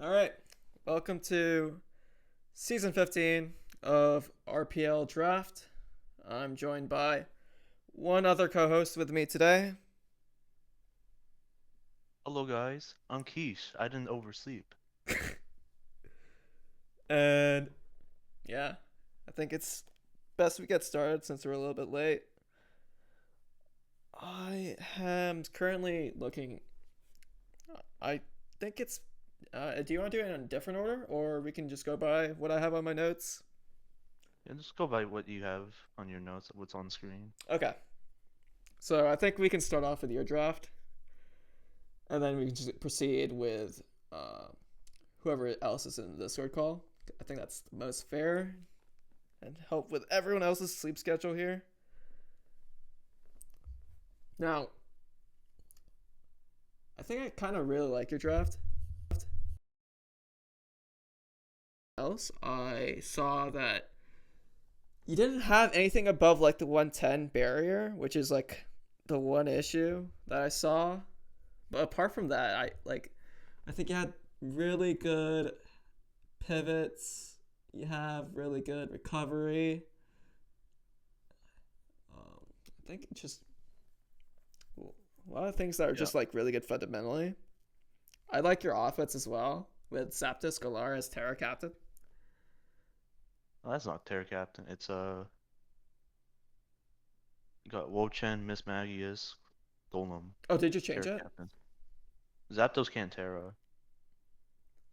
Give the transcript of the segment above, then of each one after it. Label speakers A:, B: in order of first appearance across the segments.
A: All right. Welcome to season 15 of RPL Draft. I'm joined by one other co host with me today.
B: Hello guys, I'm Ksch. I didn't oversleep.
A: And yeah, I think it's best we get started since we're a little bit late. I am currently looking. I think it's. Do you want to do it in a different order, or we can just go by what I have on my notes?
B: Yeah, just go by what you have on your notes, what's on screen.
A: Okay. So I think we can start off with your draft, and then we can just proceed with uh, whoever else is in the Discord call. I think that's the most fair and help with everyone else's sleep schedule here. Now, I think I kind of really like your draft. Else, I saw that you didn't have anything above like the 110 barrier, which is like the one issue that I saw. But apart from that, I think you had really good pivots. You have really good recovery. I think just a lot of things that are
B: Yeah,
A: just like really good fundamentally. I like your offense as well with Zapdos Galar as Terra Captain.
B: well, that's not Terra Captain. It's you got Wochen, Miss Magius, Golem,
A: Oh, did you change
B: Terra
A: it?
B: Captain. Zapdos can't Terra.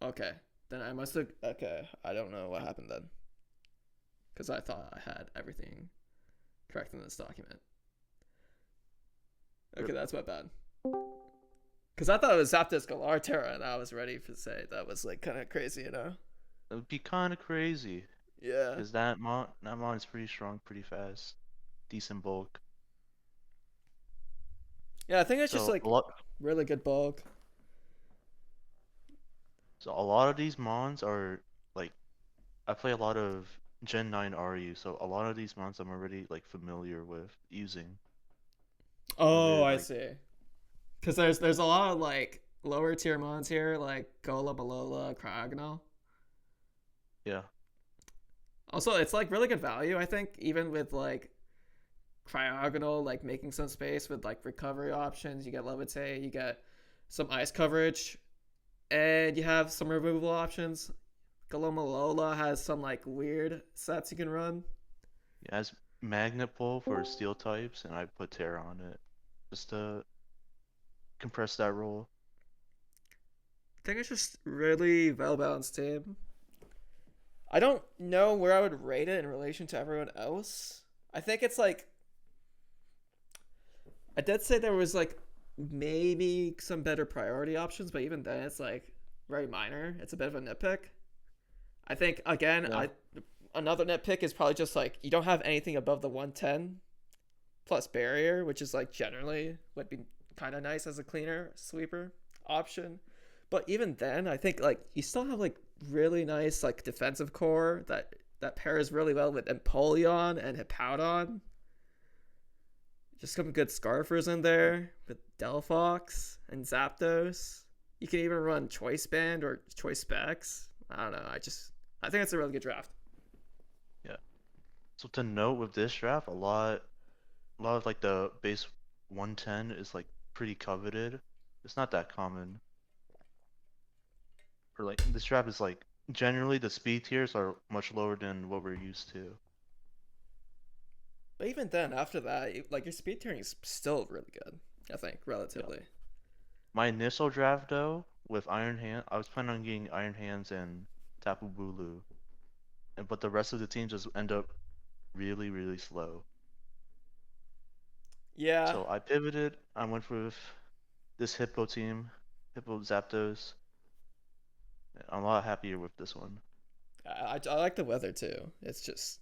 A: Okay, then I must have. Okay, I don't know what happened then, because I thought I had everything correct in this document. Okay,
B: Rip.
A: that's my bad. Because I thought it was Zapdos Galar Terra, and I was ready to say that was like kind of crazy, you know?
B: That would be kind of crazy,
A: Yeah.
B: because that mon is pretty strong, pretty fast, decent bulk.
A: Yeah, I think it's just
B: So a
A: like
B: lot,
A: really good bulk.
B: so a lot of these mons are like I play a lot of Gen 9 RU, so a lot of these mons I'm already like familiar with using. I
A: Oh,
B: really
A: I
B: like.
A: see. Because there's a lot of like lower tier mons here, like Gola, Balola, Cryogonal.
B: Yeah.
A: Also, it's like really good value, I think, even with like Cryogonal, like making some space with like recovery options. You get Levitate, you get some ice coverage, and you have some removal options. Galomalola has some like weird sets you can run.
B: It has magnet pull for steel types, and I put Terra on it just to compress that roll.
A: I think it's just really well balanced team. I don't know where I would rate it in relation to everyone else. I think it's like I did say there was like maybe some better priority options, but even then it's like very minor. It's a bit of a nitpick. I think again,
B: Yeah.
A: I another nitpick is probably just like you don't have anything above the 110 plus barrier, which is like generally would be kind of nice as a cleaner sweeper option. But even then, I think like you still have like really nice like defensive core that pairs really well with Empoleon and Hippowdon. Just some good Scarfers in there with Delphox and Zapdos. You can even run Choice Band or Choice Specs. I don't know. I think it's a really good draft.
B: Yeah. So to note with this draft, a lot of like the base 110 is like pretty coveted. It's not that common. Or like this draft is like generally the speed tiers are much lower than what we're used to.
A: But even then, after that, like your speed tiering is still really good. I think
B: Yeah.
A: relatively.
B: My initial draft though, with Iron Hand, I was planning on getting Iron Hands and Tapu Bulu, and but the rest of the team just end up really, really slow.
A: Yeah,
B: So I pivoted. I went with this Hippo team, Hippo Zapdos. I'm a lot happier with this one.
A: I like the weather too. It's just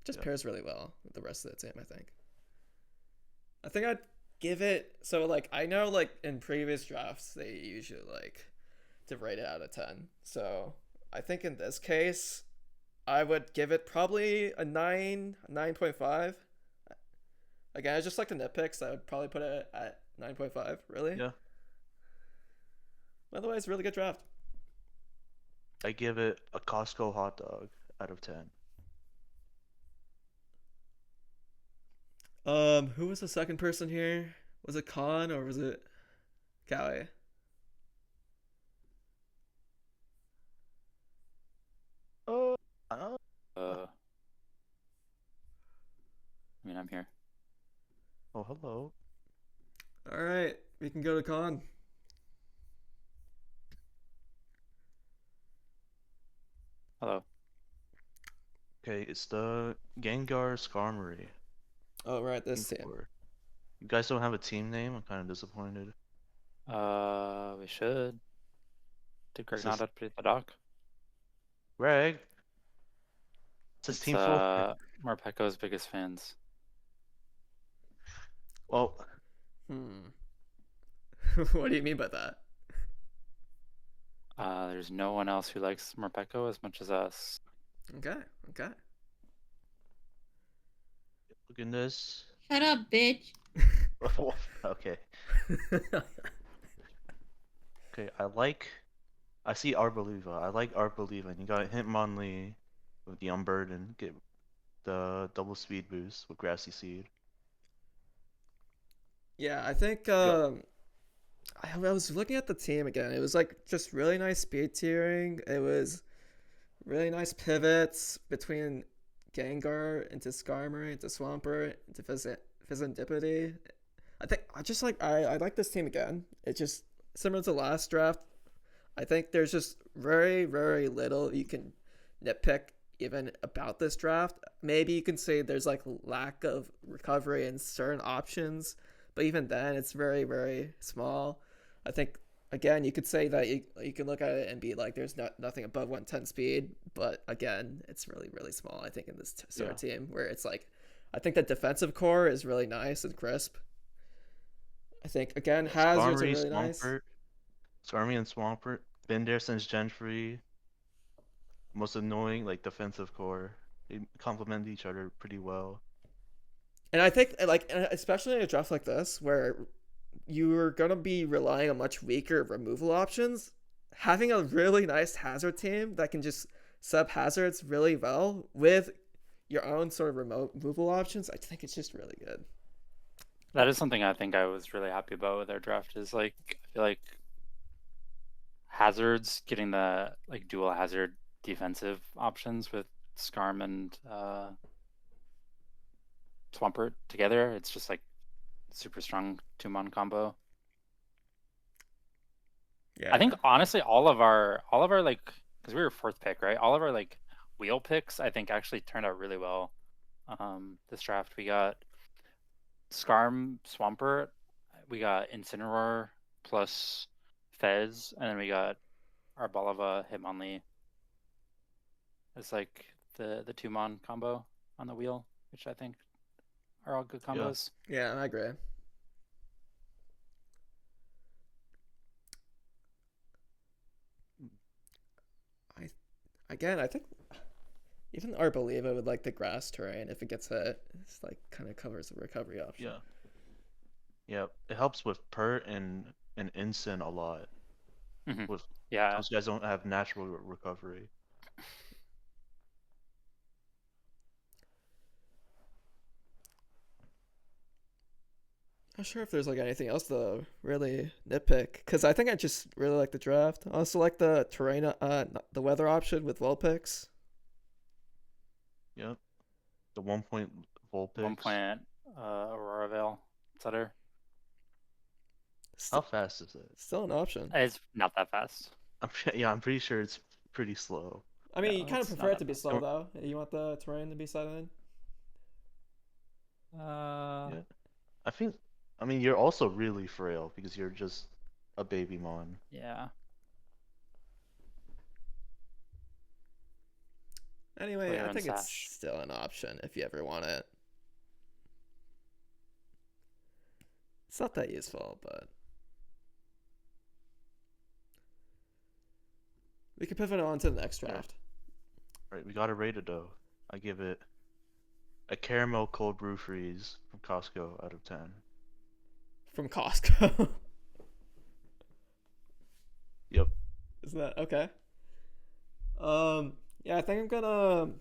B: Yeah.
A: pairs really well with the rest of the team. I think I'd give it. So like I know like in previous drafts they usually like to rate it out of 10. So I think in this case I would give it probably a 9.5. Again, I just like the nitpicks. I would probably put it at 9.5. Really.
B: Yeah.
A: Otherwise, really good draft.
B: I give it a Costco hot dog out of 10.
A: Who was the second person here? Was it Khan or was it Kaui?
B: Oh, uh,
C: I mean, I'm here.
B: oh, hello.
A: All right, we can go to Khan.
C: Hello.
B: Okay, it's the Gengar Skarmory.
A: Oh, right, this team.
B: You guys don't have a team name? I'm kind of disappointed.
C: We should. Did Greg
B: This
C: not
B: is-
C: update the doc?
B: Greg? It says
C: It's
B: Team Full.
C: Marpeco's biggest fans.
B: Well,
A: What do you mean by that?
C: There's no one else who likes Marpeco as much as us.
A: Okay.
B: look in this.
D: Shut up, bitch.
B: Okay. Okay, I see Arboliva. I like Arboliva. And you got Hitmonlee with the Umbird and get the double speed boost with Grassy Seed.
A: Yeah, I think I was looking at the team again. It was like just really nice speed tiering. It was really nice pivots between Gengar into Skarmory into Swampert into Fizandipity. I like this team again. It's just similar to last draft. I think there's just very, very little you can nitpick even about this draft. Maybe you can say there's like lack of recovery in certain options, but even then it's very, very small. I think again you could say that you can look at it and be like there's nothing above 110 speed, but again it's really, really small. I think in this sort of team where it's like I think the defensive core is really nice and crisp. I think again hazards are really nice.
B: Skarmory and Swampert been there since Gen 3. Most annoying like defensive core. They complement each other pretty well.
A: And I think like especially in a draft like this where you're gonna be relying on much weaker removal options, having a really nice hazard team that can just sub hazards really well with your own sort of removal options, I think it's just really good.
C: That is something I think I was really happy about with our draft. Is like I feel like hazards getting the like dual hazard defensive options with Skarm and Swampert together. It's just like super strong 2-mon combo.
A: Yeah,
C: I think honestly all of our like because we were fourth pick, right? All of our like wheel picks I think actually turned out really well. This draft we got Skarm, Swampert, we got Incineroar plus Fez, and then we got Arboliva, Hitmonlee. It's like the 2-mon combo on the wheel, which I think are all good combos.
A: Yeah, I agree. I think even Arboliva with like the grass terrain, if it gets hit, it's like kind of covers the recovery option.
B: Yeah, it helps with Pert and Incin a lot.
C: Mhm.
B: With
C: Yeah,
B: those guys don't have natural recovery.
A: Not sure if there's like anything else to really nitpick because I think I just really like the draft. I also like the terrain, the weather option with Vulpix.
B: Yep. The 1-point Vulpix.
C: 1-point Aurora Veil setter.
B: How fast is it?
A: Still an option.
C: It's not that fast.
B: I'm pretty sure it's pretty slow.
A: I mean,
C: Yeah,
A: you kind of
C: it's
A: prefer
C: not
A: it to be
C: that
A: slow though. You want the terrain to be set in.
B: Yeah. I mean, you're also really frail because you're just a baby mon.
C: Yeah.
A: Anyway,
C: Player
A: I
C: on
A: think it's
C: Sash.
A: still an option if you ever want it. It's not that useful, but we can pivot on to the next draft.
B: Right, we got it rated though. I give it a caramel cold brew freeze from Costco out of 10.
A: From Costco.
B: Yep.
A: Isn't that okay? Yeah, I think I'm gonna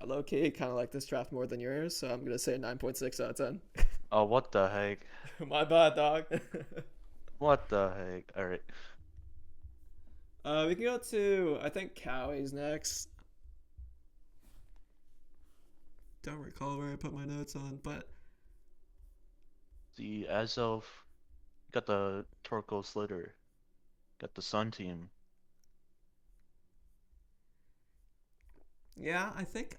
A: low key kind of like this draft more than yours, so I'm gonna say 9.6 out of 10.
B: Oh, what the heck?
A: My bad, dog.
B: What the heck? All right.
A: We can go to I think Kaui's next. Don't recall where I put my notes on, but
B: See, as of got the Torkoal Slitter, got the Sun team.
A: yeah, I think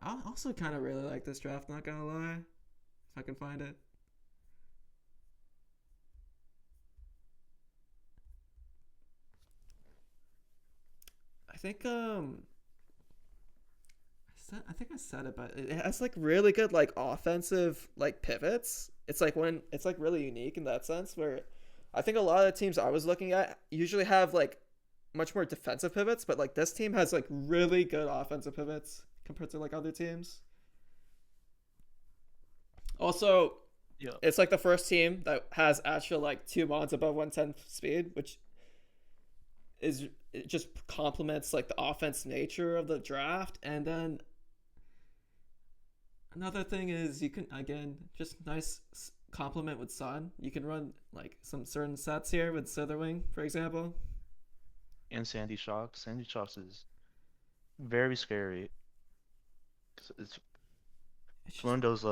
A: I also kind of really like this draft. Not gonna lie, if I can find it. I think I think I said it, but it has like really good like offensive like pivots. It's like really unique in that sense where I think a lot of the teams I was looking at usually have like much more defensive pivots, but like this team has like really good offensive pivots compared to like other teams. Also,
B: Yeah.
A: it's like the first team that has actual like two mods above 110 speed, which is it just complements like the offense nature of the draft. And then another thing is you can again just nice complement with Sun. You can run like some certain sets here with Slitherwing, for example.
B: And Sandy Shocks. Sandy Shocks is very scary. It's
A: It's just,
B: one of those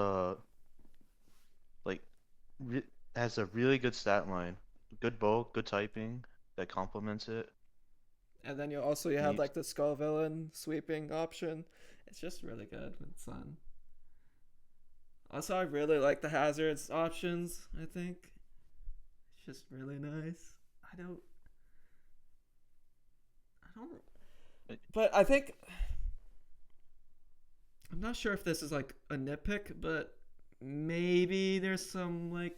B: like re has a really good stat line, good bulk, good typing that complements it.
A: and then you
B: And
A: have
B: you,
A: like the Skull Villain sweeping option. It's just really good with Sun. Also, I really like the hazards options. I think it's just really nice. I don't,
B: uh,
A: but I think I'm not sure if this is like a nitpick, but maybe there's some like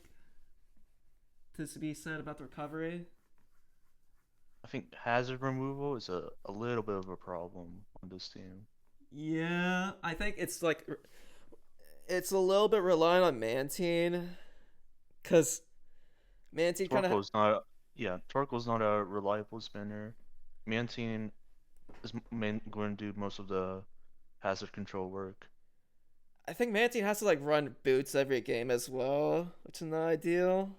A: to be said about the recovery.
B: I think hazard removal is a little bit of a problem on this team.
A: Yeah, I think it's like it's a little bit reliant on Mantine, because Mantine kind of
B: Torkoal's not, yeah, Torkoal's not a reliable spinner. Mantine is going to do most of the hazard control work.
A: I think Mantine has to like run boots every game as well, which is not ideal.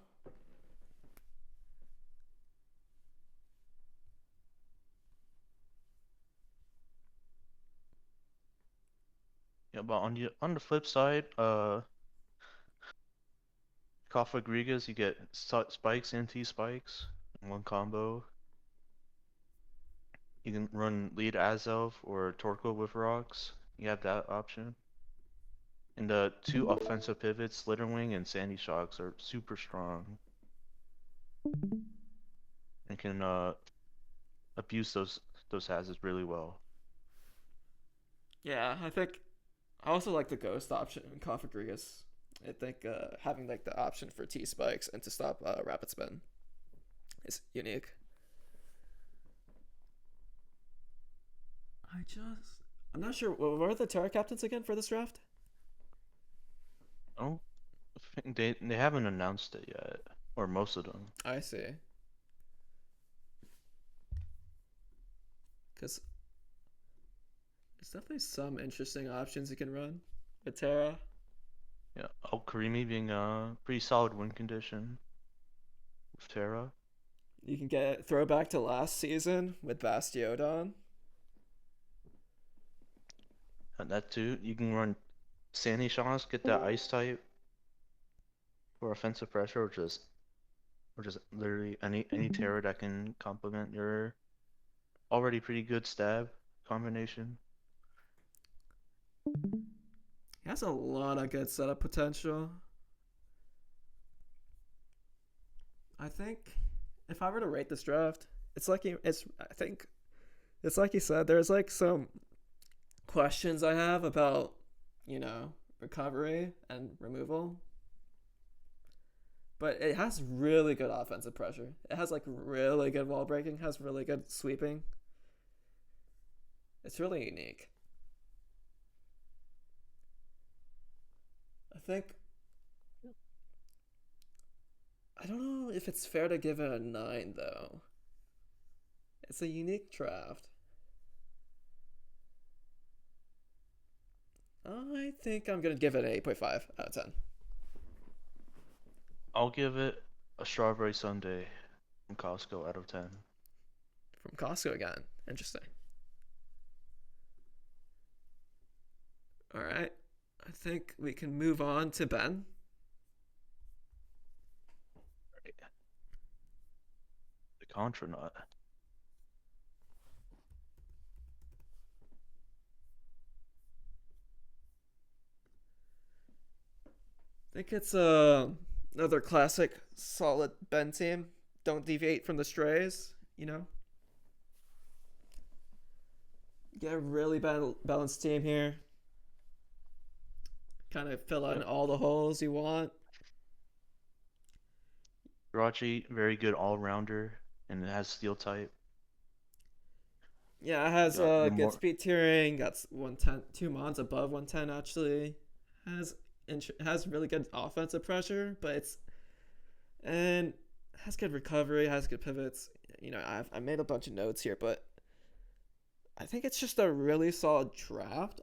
B: Yeah, but on the flip side, Kofagrigas, you get spikes and T spikes in one combo. You can run lead Azelf or Torkoal with rocks. You have that option. And the two offensive pivots, Slitherwing and Sandy Shocks, are super strong and can abuse those hazards really well.
A: Yeah, I think I also like the ghost option in Kofagrigus. I think having like the option for T spikes and to stop rapid spin is unique. I'm not sure what are the Terra captains again for this draft.
B: I don't think they haven't announced it yet, or most of them.
A: I see. Because there's definitely some interesting options you can run with Terra.
B: Yeah, Karimi being a pretty solid win condition with Terra.
A: You can get throwback to last season with Bastiodon.
B: And that too, you can run Sandy Shocks, get that ice type for offensive pressure, or just literally any Terra that can complement your already pretty good stab combination.
A: He has a lot of good setup potential. I think if I were to rate this draft, I think it's like you said. There's like some questions I have about recovery and removal, but it has really good offensive pressure. It has like really good wall breaking. Has really good sweeping. It's really unique. I think I don't know if it's fair to give it a 9 though. It's a unique draft. I think I'm gonna give it an 8.5 out of 10.
B: I'll give it a strawberry sundae from Costco out of 10.
A: From Costco again. Interesting. All right. I think we can move on to Ben.
B: The Contranaut.
A: I think it's another classic solid Ben team. Don't deviate from the strays, you know? Get a really balanced team here. Kind of fill in all the holes you want.
B: Jirachi, very good all-rounder, and it has steel type.
A: Yeah, it has
B: Yeah,
A: good speed tiering. Got 110, 2 mons above 110 actually. Has really good offensive pressure, but has good recovery, has good pivots. You know, I made a bunch of notes here, but I think it's just a really solid draft.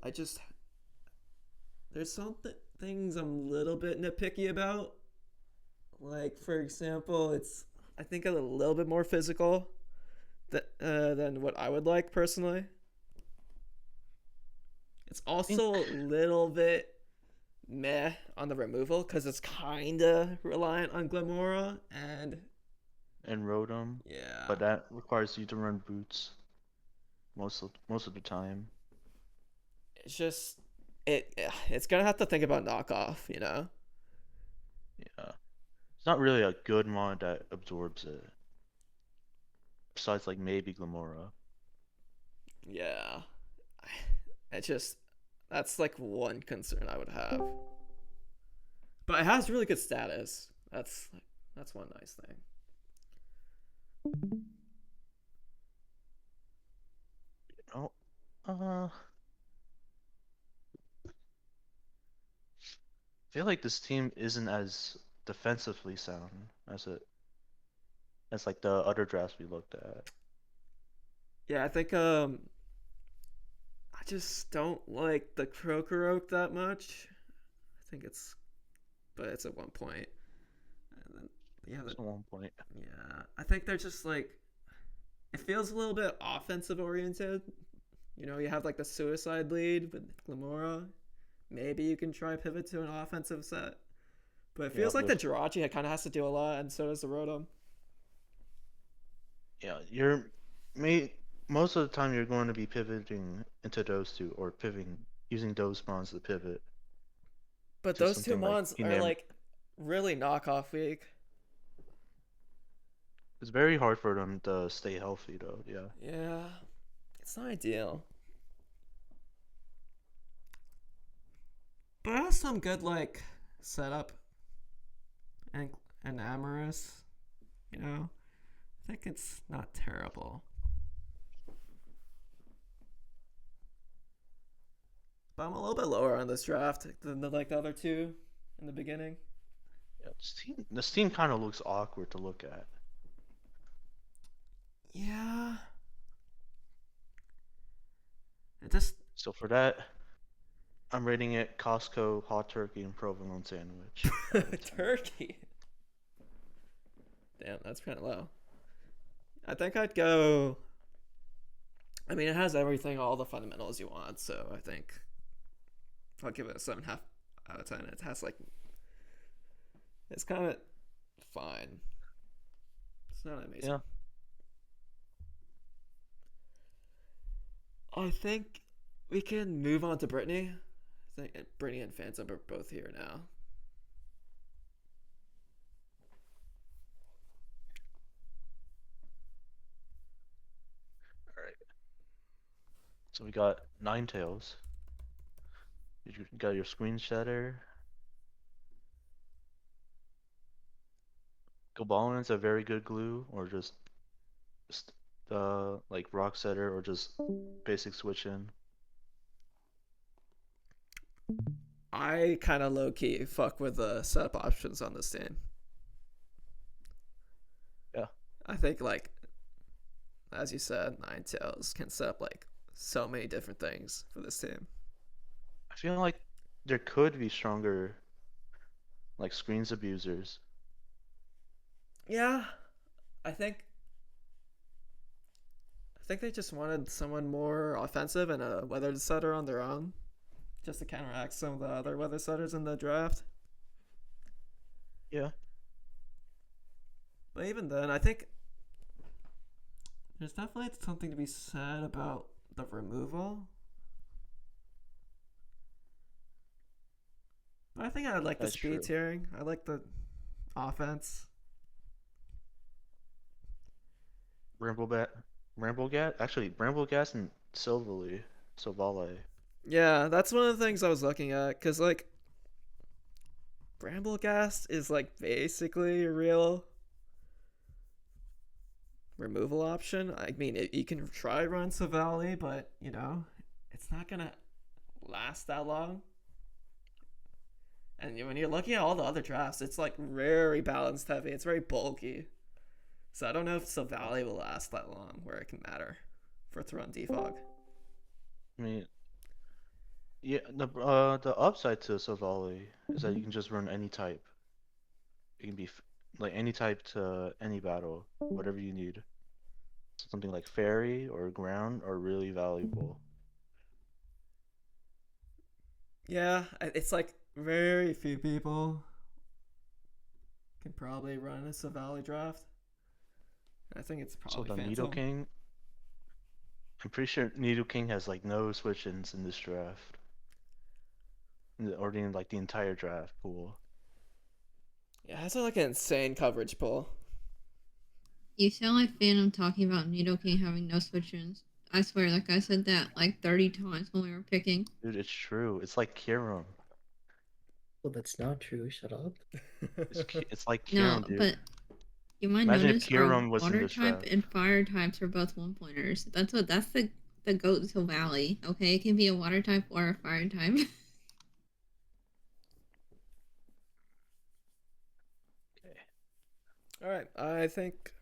A: There's some things I'm a little bit nitpicky about. Like, for example, it's, I think, a little bit more physical than what I would like personally. It's also a little bit meh on the removal because it's kind of reliant on Glamora and
B: Rotom.
A: Yeah.
B: But that requires you to run boots most of the time.
A: It's just it's gonna have to think about knockoff, you know.
B: Yeah. It's not really a good mod that absorbs it. Besides, like, maybe Glamora.
A: Yeah. That's like one concern I would have. But it has really good status. That's one nice thing.
B: Oh, I feel like this team isn't as defensively sound as like the other drafts we looked at.
A: Yeah, I think I just don't like the Krokorok that much. I think it's at 1 point. And then, yeah,
B: At 1 point.
A: Yeah, I think they're just like, it feels a little bit offensive oriented. You know, you have like the suicide lead with Glamora. Maybe you can try pivot to an offensive set. But it feels like the Jirachi kind of has to do a lot, and so does the Rotom.
B: Yeah, most of the time you're going to be pivoting into those two, or pivoting using those spawns to pivot.
A: But those two mons are like really knockoff weak.
B: It's very hard for them to stay healthy, though. Yeah.
A: Yeah, it's not ideal. But it has some good like setup and amorous. You know, I think it's not terrible. But I'm a little bit lower on this draft than the other two in the beginning.
B: Yeah, this team kind of looks awkward to look at.
A: Yeah.
B: So for that, I'm rating it Costco hot turkey and provolone sandwich.
A: Turkey. Damn, that's kind of low. I think I'd go. I mean, it has everything, all the fundamentals you want. So I think I'll give it a 7.5 out of 10. It has like, it's kind of fine. It's not amazing.
B: Yeah.
A: I think we can move on to Britney. I think Britney and Phantom are both here now.
B: All right. So we got Ninetales. You got your screen shatter. Gobalin's a very good glue, or just like rock setter, or just basic switch in.
A: I kind of low key fuck with the setup options on this team.
B: Yeah.
A: I think like as you said, Ninetales can set up like so many different things for this team.
B: I feel like there could be stronger, like, screens abusers.
A: Yeah, I think they just wanted someone more offensive and a weather setter on their own, just to counteract some of the other weather setters in the draft.
B: Yeah.
A: But even then, I think there's definitely something to be said about the removal. But I think I like the
B: That's
A: speed
B: true.
A: tiering. I like the offense.
B: Bramblegat? Actually, Bramblegat and Silvally.
A: Yeah, that's one of the things I was looking at, because, like, Bramblegast is, like, basically a real removal option. I mean, you can try run Silvally, but, you know, it's not going to last that long. And when you're looking at all the other drafts, it's, like, very balanced heavy. It's very bulky. So I don't know if Silvally will last that long where it can matter for it to run defog.
B: I mean, yeah, the upside to Silvally is that you can just run any type. It can be like any type to any battle, whatever you need. So something like fairy or ground are really valuable.
A: Yeah, it's like very few people can probably run a Silvally draft. I think it's
B: So
A: probably
B: the
A: Phantom.
B: Nidoking, I'm pretty sure Nidoking has like no switch-ins in this draft. Or in like the entire draft pool.
A: Yeah, that's like an insane coverage pull.
D: You sound like Phantom talking about Nidoking having no switch-ins. I swear, like I said that like 30 times when we were picking.
B: Dude, it's true. It's like Kyurem.
E: Well, that's not true. Shut up.
B: It's like
D: No,
B: Kyurem, dude.
D: but you might
B: Imagine if
D: notice
B: Kyurem was in
D: water
B: this
D: type
B: draft.
D: and fire types are both 1-pointers. That's the goat to Valley. Okay, it can be a water type or a fire type.
A: All right, I think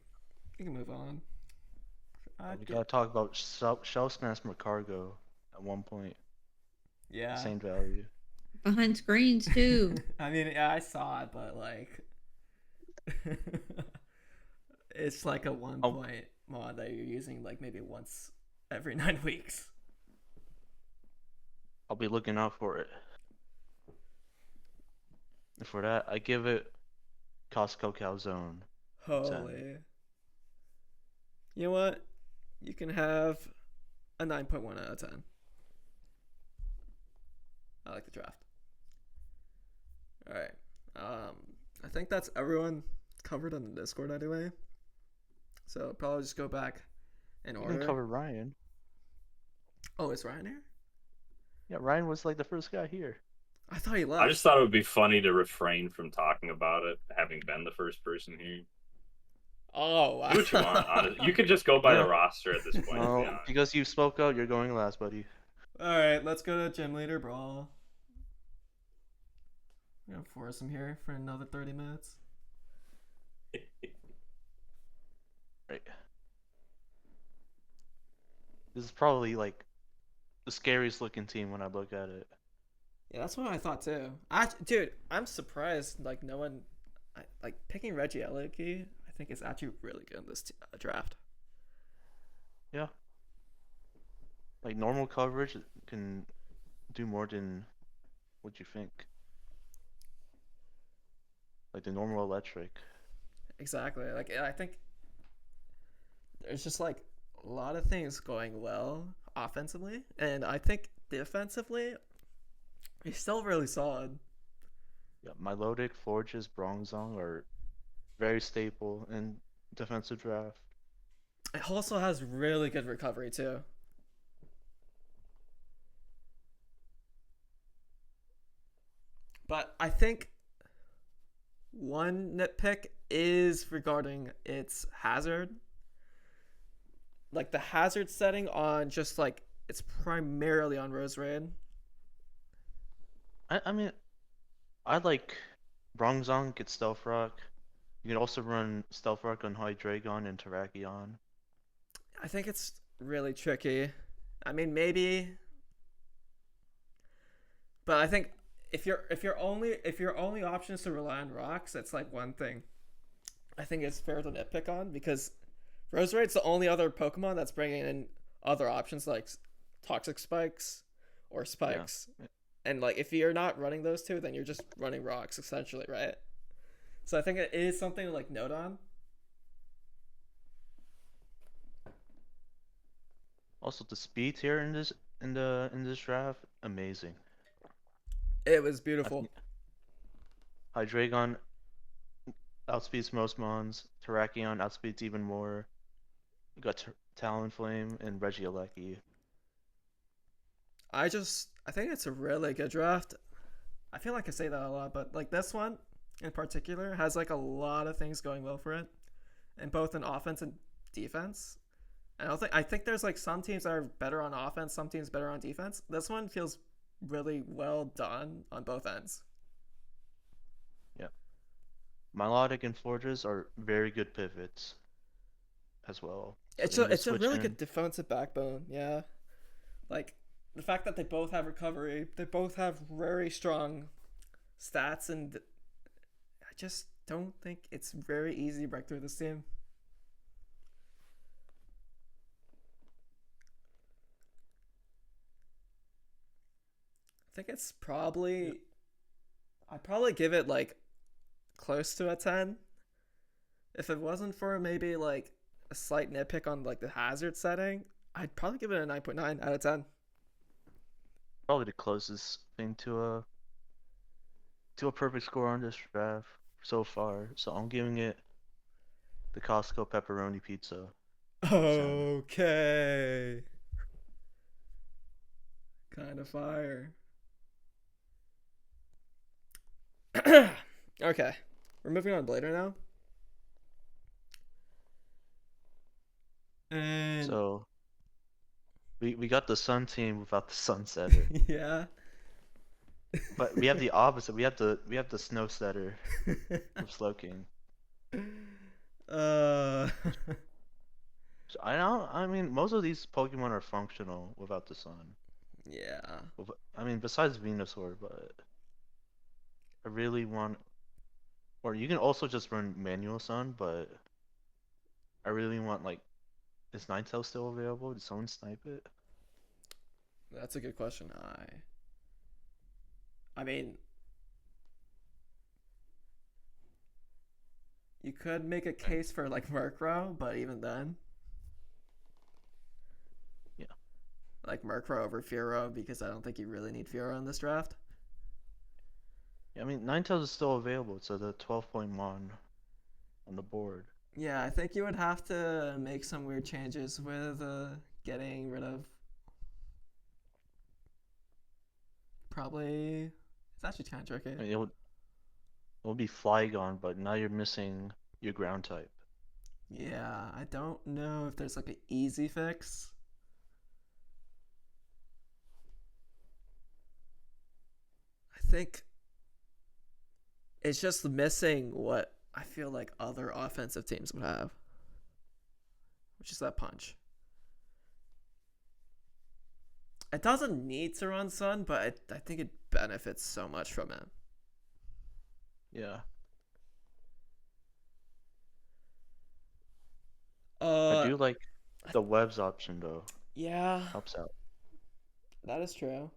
A: we can move on.
B: We gotta talk about Shell Smash Cargo at one point.
A: Yeah.
B: Same value.
D: Behind screens too.
A: I mean, yeah, I saw it, but like, it's like a 1-point mod that you're using like maybe once every 9 weeks.
B: I'll be looking out for it. And for that, I give it Costco Calzone.
A: Holy. You know what? You can have a 9.1 out of 10. I like the draft. All right. I think that's everyone covered on the Discord anyway. So probably just go back in order.
B: You can cover Ryan.
A: Oh, is Ryan here?
B: Yeah, Ryan was like the first guy here.
A: I thought he left.
F: I just thought it would be funny to refrain from talking about it, having been the first person here.
A: Oh, wow.
F: Do what you want. Honestly. You could just go by the roster at this point.
B: No, because you spoke out, you're going last, buddy.
A: All right, let's go to GymLeaderBrawl. I'm gonna force him here for another 30 minutes.
B: Right. This is probably like the scariest looking team when I look at it.
A: Yeah, that's what I thought too. Dude, I'm surprised. Like no one, like picking Reggie Elliott, I think is actually really good in this draft.
B: Yeah. Like normal coverage can do more than what you think. Like the normal electric.
A: Exactly. Like I think there's just like a lot of things going well offensively, and I think defensively he's still really solid.
B: Yeah, Milotic, Forges, Bronzong are very staple in defensive draft.
A: It also has really good recovery too. But I think one nitpick is regarding its hazard. Like the hazard setting on just like it's primarily on Rose Raid.
B: I mean, I like Bronzong get Stealth Rock. You can also run Stealth Rock on Hydreigon and Terrakion.
A: I think it's really tricky. I mean, maybe, but I think if your only option is to rely on rocks, that's like one thing. I think it's fair to nitpick on because Roserade's the only other Pokemon that's bringing in other options like toxic spikes or spikes.
B: Yeah.
A: And like if you're not running those two, then you're just running rocks essentially, right? So I think it is something to like note on.
B: Also, the speed here in this draft, amazing.
A: It was beautiful.
B: Hydreigon outspeeds most mons. Terrakion outspeeds even more. You got Talonflame and Regieleki.
A: I think it's a really good draft. I feel like I say that a lot, but like this one in particular has like a lot of things going well for it, and both in offense and defense. And I think there's like some teams that are better on offense, some teams better on defense. This one feels really well done on both ends.
B: Yeah. Milotic and Forges are very good pivots as well.
A: It's
B: So
A: a really good defensive backbone, yeah. Like the fact that they both have recovery, they both have very strong stats, and I just don't think it's very easy to break through this team. I think it's probably I'd probably give it like close to a 10. If it wasn't for maybe like a slight nitpick on like the hazard setting, I'd probably give it a 9.9 out of 10.
B: Probably the closest thing to a perfect score on this draft so far. So I'm giving it the Costco pepperoni pizza.
A: Okay. Kind of fire. Okay. We're moving on to Blader now. And
B: So we got the Sun team without the Sunsetter.
A: yeah.
B: But we have the opposite. We have the Snow Setter with Slowking.
A: uh
B: So I mean most of these Pokemon are functional without the sun.
A: yeah.
B: I mean besides Venusaur, but I really want, or you can also just run manual sun, but I really want like, is Ninetale still available? Did someone snipe it?
A: That's a good question. I mean, you could make a case for like Murkrow, but even then,
B: Yeah.
A: like Murkrow over Fearow, because I don't think you really need Fearow in this draft.
B: Yeah, I mean Ninetales is still available. It's the 12-point mon on the board.
A: Yeah, I think you would have to make some weird changes with getting rid of. Probably, it's actually kind of tricky.
B: I mean, it'll be Flygon, but now you're missing your ground type.
A: Yeah, I don't know if there's like an easy fix. I think it's just missing what I feel like other offensive teams would have, which is that punch. It doesn't need to run Sun, but I think it benefits so much from it.
B: Yeah. I do like the webs option though.
A: Yeah,
B: Helps out.
A: that is true.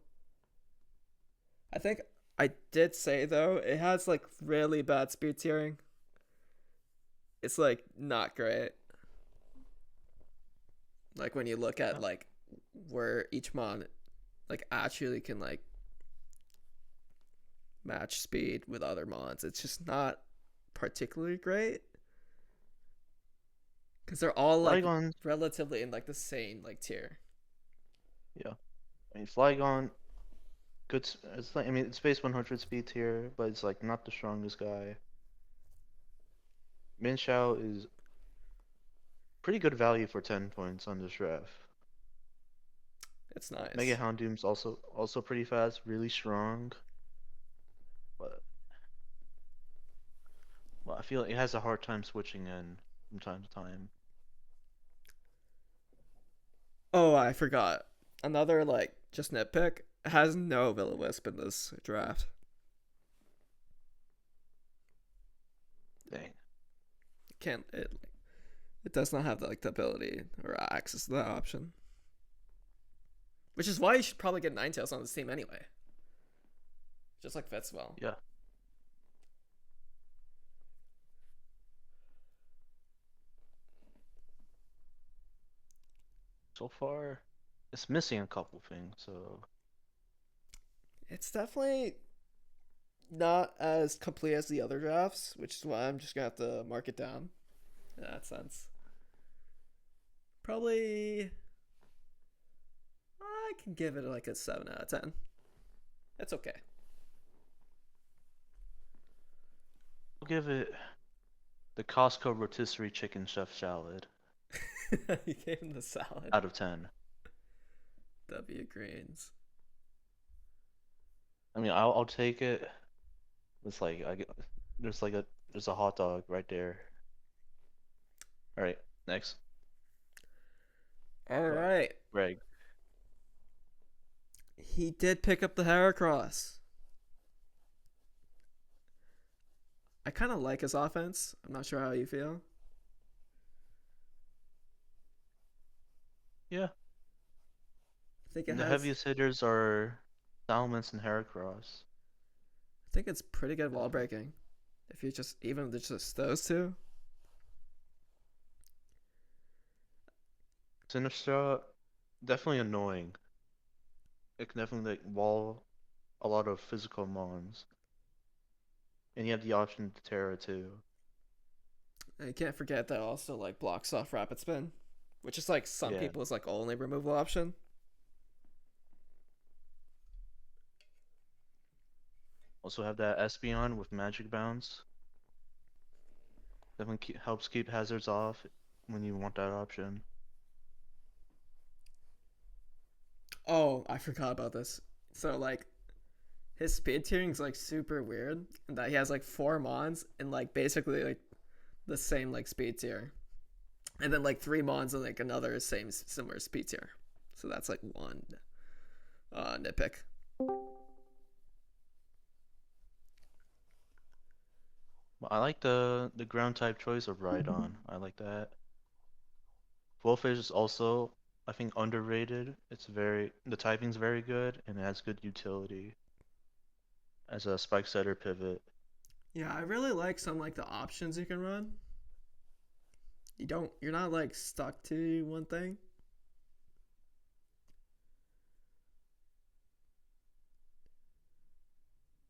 A: I think I did say though, it has like really bad speed tiering. It's like not great. Like when you look at like where each mon like actually can like match speed with other mons, it's just not particularly great. Because they're all like
B: Flygon,
A: relatively in like the same like tier.
B: yeah. I mean Flygon, good. It's like, I mean it's base 100 speed tier, but it's like not the strongest guy. Minshao is pretty good value for 10 points on this draft.
A: It's nice.
B: Mega Houndoom's also pretty fast, really strong. But well, I feel like it has a hard time switching in from time to time.
A: Oh, I forgot. Another like just nitpick has no Will-O-Wisp in this draft.
B: Dang.
A: Can't it does not have the ability or access to that option. Which is why you should probably get Ninetales on this team anyway. Just like fits well.
B: Yeah. So far, it's missing a couple things, so
A: It's definitely not as complete as the other drafts, which is why I'm just gonna have to mark it down in that sense. Probably I can give it like a 7 out of 10. It's okay.
B: I'll give it the Costco rotisserie chicken chef salad
A: You gave him the salad.
B: out of 10.
A: W Greens.
B: I mean, I'll take it. It's like there's a hot dog right there. All right, next.
A: All right.
B: Greg.
A: He did pick up the Heracross. I kind of like his offense. I'm not sure how you feel.
B: Yeah.
A: I think it
B: The
A: has.
B: heaviest hitters are Salamence and Heracross.
A: I think it's pretty good wall breaking. If you just even just those two.
B: Sinistra, definitely annoying. It can definitely like wall a lot of physical mons. And you have the option to Terra too.
A: And you can't forget that also like blocks off Rapid Spin, which is like some
B: Yeah.
A: people's like only removal option.
B: Also have that Espeon with Magic Bounce. Definitely helps keep hazards off when you want that option.
A: Oh, I forgot about this. So like his speed tiering is like super weird in that he has like 4 mons and like basically like the same like speed tier. And then like 3 mons and like another similar speed tier. So that's like one nitpick.
B: Well, I like the ground type choice of Rhydon. I like that. Wolfish is also, I think, underrated. The typing's very good and it has good utility as a spike setter pivot.
A: Yeah, I really like some like the options you can run. You're not like stuck to one thing.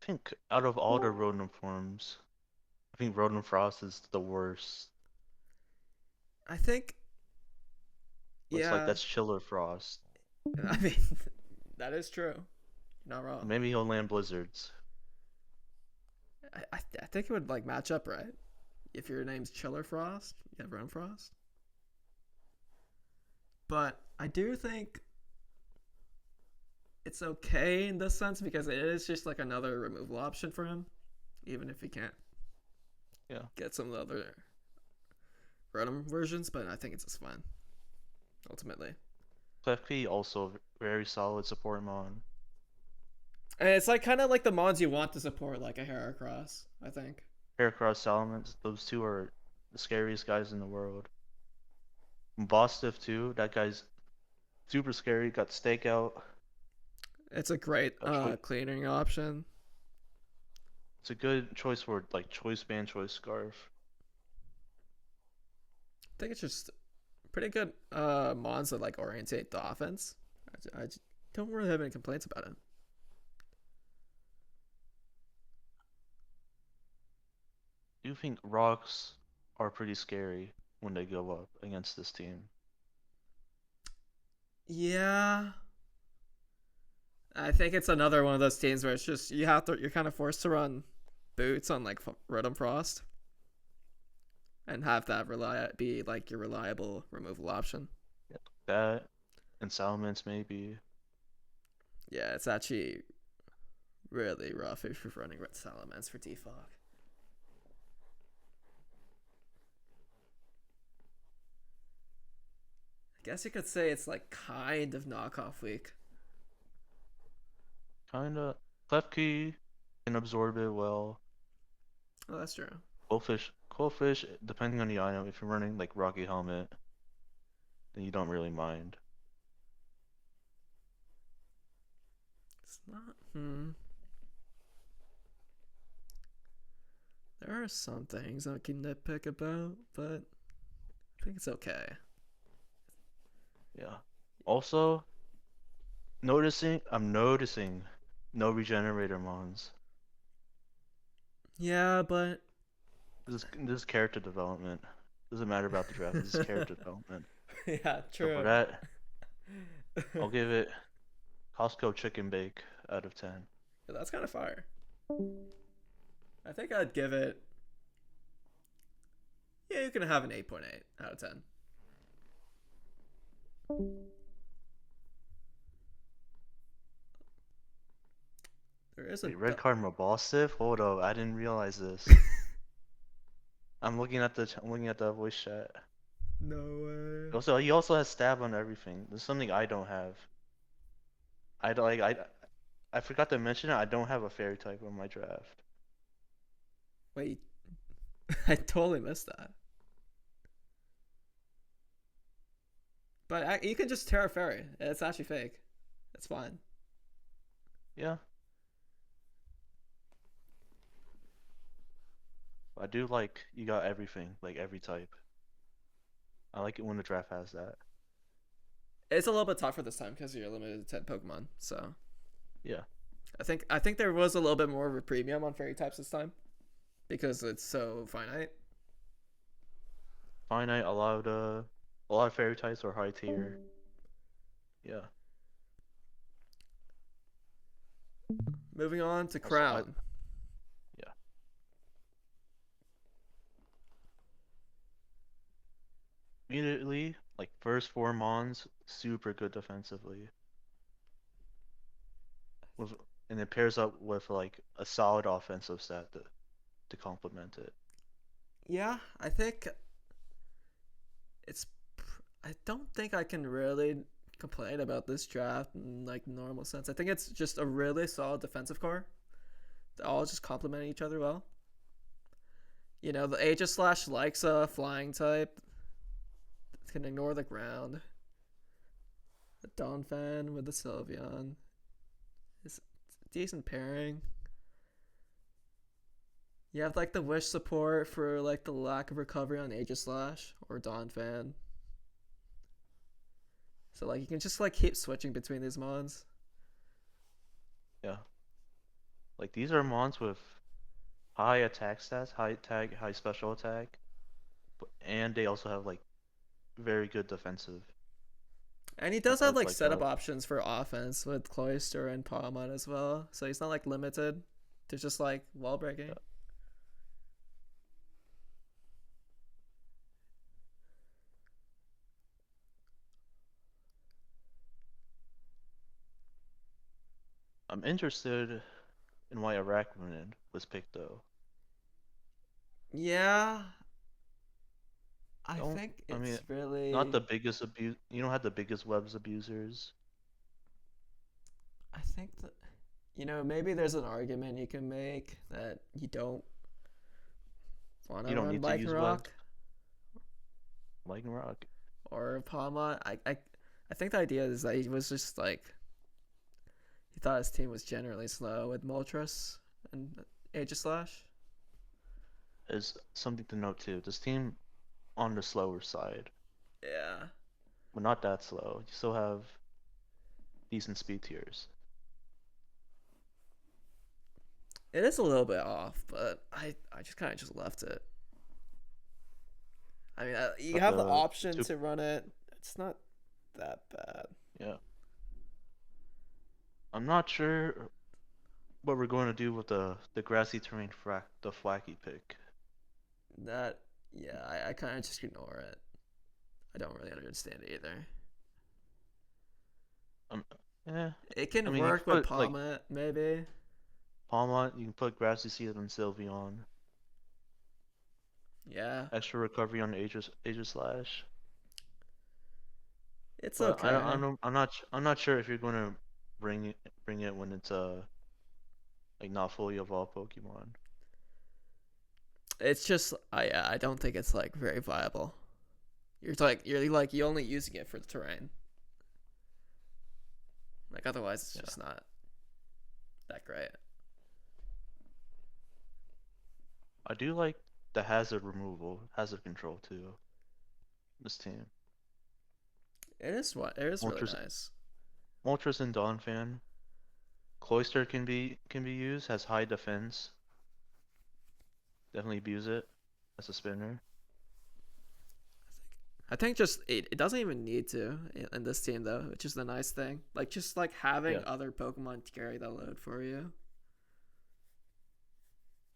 B: I think out of all the Rotom forms, I think Rotom Frost is the worst.
A: I think
B: Looks
A: yeah.
B: like that's ChillerFrost.
A: I mean that is true. You're not wrong.
B: Maybe he'll land Blizzards.
A: I think it would like match up right. If your name's ChillerFrost, you have Rotom Frost. But I do think it's okay in this sense because it is just like another removal option for him, even if he can't get some of the other Rotom versions. But I think it's just fine, ultimately.
B: Klefki also very solid support mon.
A: And it's like kind of like the mons you want to support, like a Heracross, I think.
B: Heracross, Salamence, those two are the scariest guys in the world. Bostiff too, that guy's super scary, got Stakeout.
A: It's a great cleaning option.
B: It's a good choice for like Choice Band, Choice Scarf.
A: I think it's just pretty good mons that like orientate the offense. I don't really have any complaints about it.
B: Do you think rocks are pretty scary when they go up against this team?
A: Yeah. I think it's another one of those teams where it's just you're kind of forced to run boots on like Rotom Frost and have that be like your reliable removal option.
B: Yeah, that and Salamence maybe.
A: Yeah, it's actually really rough if you're running Red Salamence for defog. guess you could say it's like kind of knockoff week.
B: Kinda. Klefki can absorb it well.
A: Oh, that's true.
B: Coalfish, depending on the item, if you're running like Rocky Helmet, then you don't really mind.
A: It's not. There are some things I can nitpick about, but I think it's okay.
B: Yeah. Also, I'm noticing no regenerator mons.
A: Yeah, but
B: This is character development. Doesn't matter about the draft. This is character development.
A: yeah,
B: So
A: true.
B: for that, I'll give it Costco chicken bake out of 10.
A: Yeah, that's kind of fire. I think I'd give it. Yeah, you can have an 8.8 out of 10. There is a
B: Wait, red card Mabosif? Hold up, I didn't realize this. I'm looking at the voice chat.
A: No way.
B: Also, he also has stab on everything. There's something I don't have. I forgot to mention it. I don't have a fairy type on my draft.
A: Wait, I totally missed that. But you can just Terra Fairy. It's actually fake. It's fine.
B: Yeah. I do like you got everything, like every type. I like it when the draft has that.
A: It's a little bit tougher this time because you're limited to 10 Pokemon. So
B: Yeah.
A: I think there was a little bit more of a premium on fairy types this time because it's so finite.
B: Finite, a lot of fairy types are high tier. Yeah.
A: Moving on to
B: Also,
A: Crown.
B: Yeah. Immediately, like first 4 mons, super good defensively. And it pairs up with like a solid offensive stat to complement it.
A: Yeah, I think it's. I don't think I can really complain about this draft in like normal sense. I think it's just a really solid defensive core. They all just complement each other well. You know, the Aegislash likes a flying type. It can ignore the ground. The Donphan with the Sylveon is a decent pairing. You have like the wish support for like the lack of recovery on Aegislash or Donphan. So like you can just like keep switching between these mons.
B: Yeah. Like these are mons with high attack stats, high attack, high special attack, and they also have like very good defensive.
A: And he does have like
B: like
A: setup
B: that.
A: options for offense with Cloyster and Palmon as well. So he's not like limited to just like wall breaking.
B: Yeah. I'm interested in why Arachnin was picked though.
A: Yeah. I think
B: I mean,
A: it's really
B: not the biggest abuse. You don't have the biggest webs abusers.
A: I think that maybe there's an argument you can make that you don't want
B: You
A: to
B: don't
A: run
B: need to use
A: Lycanroc
B: Lycanroc.
A: or Palmon. I think the idea is that he was just like he thought his team was generally slow with Moltres and Aegislash.
B: Is something to note too. This team on the slower side,
A: Yeah.
B: but not that slow. You still have decent speed tiers.
A: It is a little bit off, but I just kind of just left it. I mean, you
B: But
A: have the
B: the
A: option
B: sup-
A: to run it. It's not that bad.
B: Yeah. I'm not sure what we're going to do with the grassy terrain the Flacky pick.
A: That, yeah, I kind of just ignore it. I don't really understand it either.
B: Yeah.
A: It can
B: I mean,
A: work
B: you
A: with
B: put, like,
A: Palmet, maybe.
B: Palmont, you can put grassy seed on Sylveon.
A: Yeah.
B: Extra recovery on Aegislash.
A: It's
B: But
A: okay.
B: I'm not sure if you're gonna bring it when it's like not fully evolved Pokemon.
A: It's just I don't think it's like very viable. You're only using it for the terrain. Like otherwise it's just not that great.
B: I do like the hazard hazard control too. This team.
A: It is really
B: Moltres,
A: nice.
B: Moltres and Donphan. Cloyster can be used, has high defense. Definitely abuse it as a spinner.
A: I think just it doesn't even need to in this team though, which is the nice thing. Like just like having other Pokemon carry the load for you.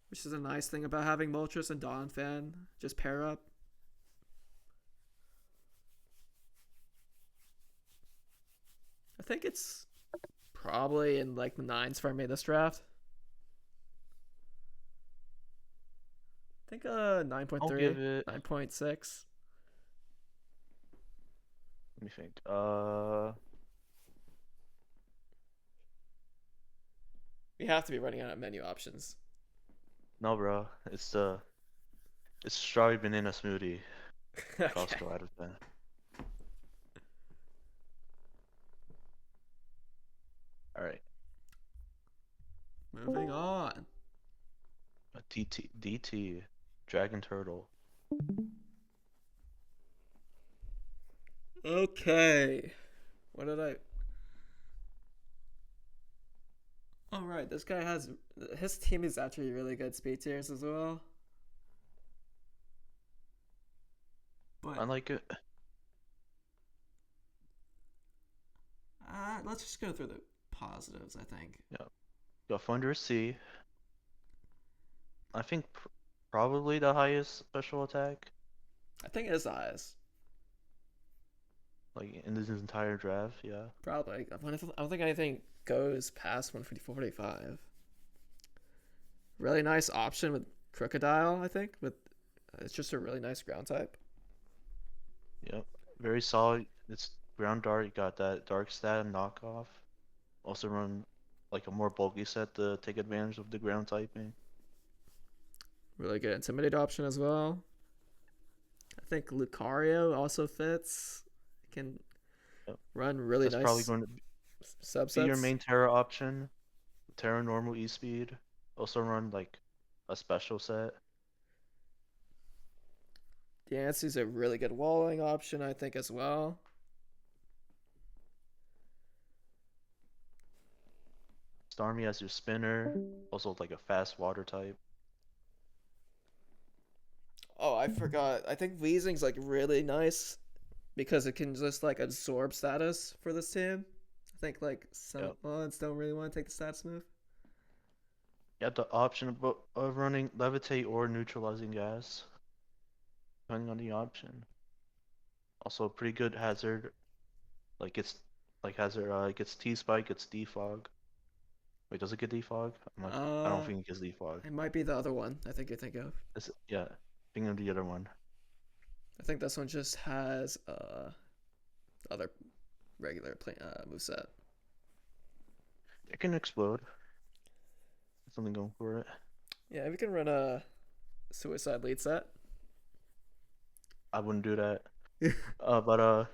A: Which is a nice thing about having Moltres and Donphan just pair up. I think it's probably in like the 9s for me this draft. I think 9.3, 9.6.
B: Let me think.
A: We have to be running out of menu options.
B: No, bro. It's strawberry banana smoothie.
A: Okay.
B: Costco out of 10. All right.
A: Moving on.
B: A DT DragonTurtle.
A: Okay. What did I... Alright, this guy has... His team is actually really good speed tiers as well. But
B: I like it.
A: let's just go through the positives, I think.
B: Yeah. Got Thunder C. I think probably the highest special attack.
A: I think it is the highest.
B: Like in this entire draft, yeah.
A: Probably. I don't think anything goes past 145. Really nice option with Crocodile, I think. It's just a really nice ground type.
B: Yep. Very solid. It's ground dart. You got that dark stat and knockoff. Also run like a more bulky set to take advantage of the ground typing.
A: Really good Intimidate option as well. I think Lucario also fits. It can run really
B: That's
A: nice
B: probably going to
A: subsets.
B: be your main Terra option. Terra normal E-speed. Also run like a special set.
A: Diancie's a really good walling option, I think, as well.
B: Starmie as your spinner. Also like a fast water type.
A: Oh, I forgot. I think Weezing's like really nice because it can just like absorb status for this team. I think like some mods don't really want to take the status move.
B: You have the option of running levitate or neutralizing gas, depending on the option. Also, pretty good hazard. Like it's it gets T spike, it's defog. Wait, does it get defog? I don't think it gets defog.
A: It might be the other one. I think you think of.
B: Yeah, think of the other one.
A: I think this one just has other regular moveset.
B: It can explode. Something going for it.
A: Yeah, we can run a suicide lead set.
B: I wouldn't do that. But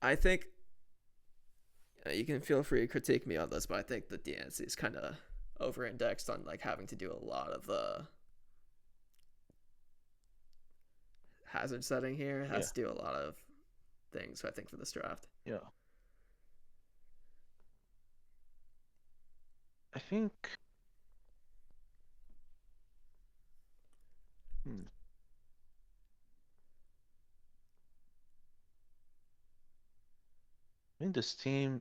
A: I think you can feel free to critique me on this, but I think the DNC is kind of over-indexed on like having to do a lot of the hazard setting here. It has to do a lot of things, I think, for this draft.
B: Yeah. I think. I think this team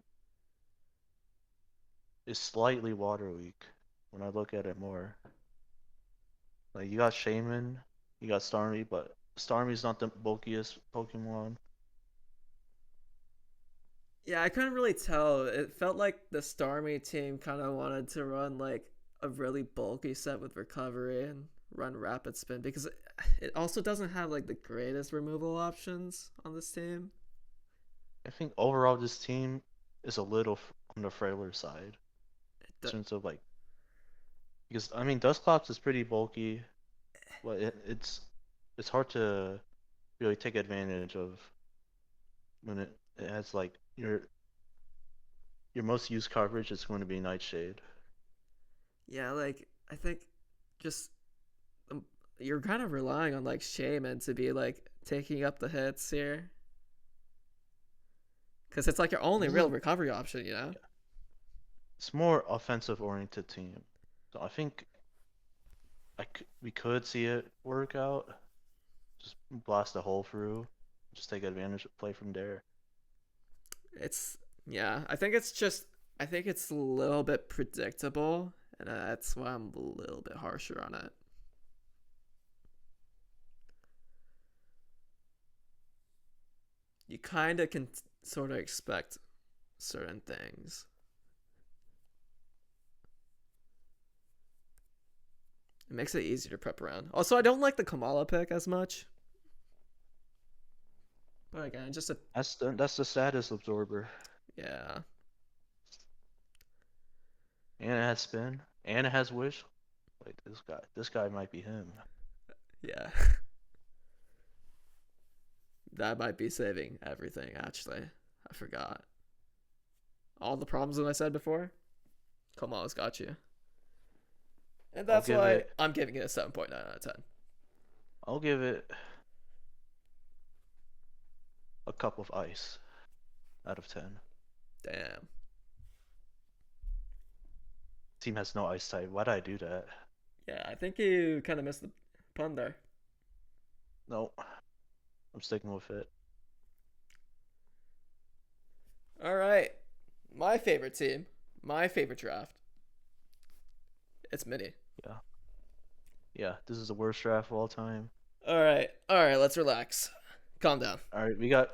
B: is slightly water weak when I look at it more. Like you got Shaman, you got Starmie, but Starmie's not the bulkiest Pokemon.
A: Yeah, I couldn't really tell. It felt like the Starmie team kind of wanted to run like a really bulky set with recovery and run rapid spin because it also doesn't have like the greatest removal options on this team.
B: I think overall this team is a little on the frailer side in
A: do-
B: terms of like, because I mean Dustclops is pretty bulky, but it's hard to really take advantage of when it has like your most used coverage is going to be Nightshade.
A: Yeah, like I think just you're kind of relying on like Shaman to be like taking up the hits here. Because it's like your only real recovery option, you know?
B: It's more offensive oriented team. So I think we could see it work out. Just blast a hole through. Just take advantage of play from there.
A: Yeah, I think it's a little bit predictable, and that's why I'm a little bit harsher on it. You kind of can sort of expect certain things. It makes it easier to prep around. Also, I don't like the Kamala pick as much. But again, just
B: that's the status absorber.
A: Yeah.
B: And it has spin. And it has wish. Like this guy might be him.
A: Yeah. That might be saving everything, actually. I forgot. All the problems that I said before, Kamala's got you. And that's why I'm giving it a 7.9 out of 10.
B: I'll give it a cup of ice out of 10.
A: Damn.
B: Team has no ice type. Why'd I do that?
A: Yeah, I think you kind of missed the pun there.
B: No. I'm sticking with it.
A: All right. My favorite team. My favorite draft. It's Minnie.
B: Yeah, this is the worst draft of all time.
A: All right, let's relax. Calm down.
B: All right, you got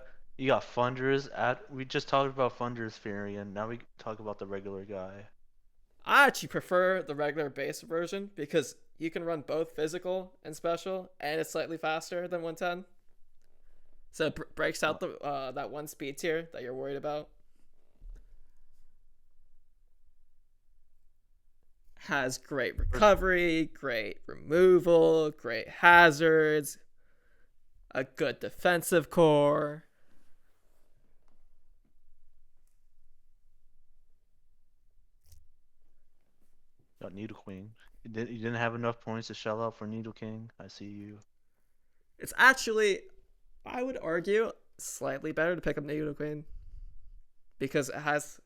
B: Funders we just talked about Funders Furion. Now we talk about the regular guy.
A: I actually prefer the regular base version because you can run both physical and special, and it's slightly faster than 110. So it breaks out the that one speed tier that you're worried about. Has great recovery, great removal, great hazards, a good defensive core.
B: Got Needle Queen. You didn't have enough points to shell out for Needle King. I see you.
A: It's actually, I would argue, slightly better to pick up Needle Queen because it has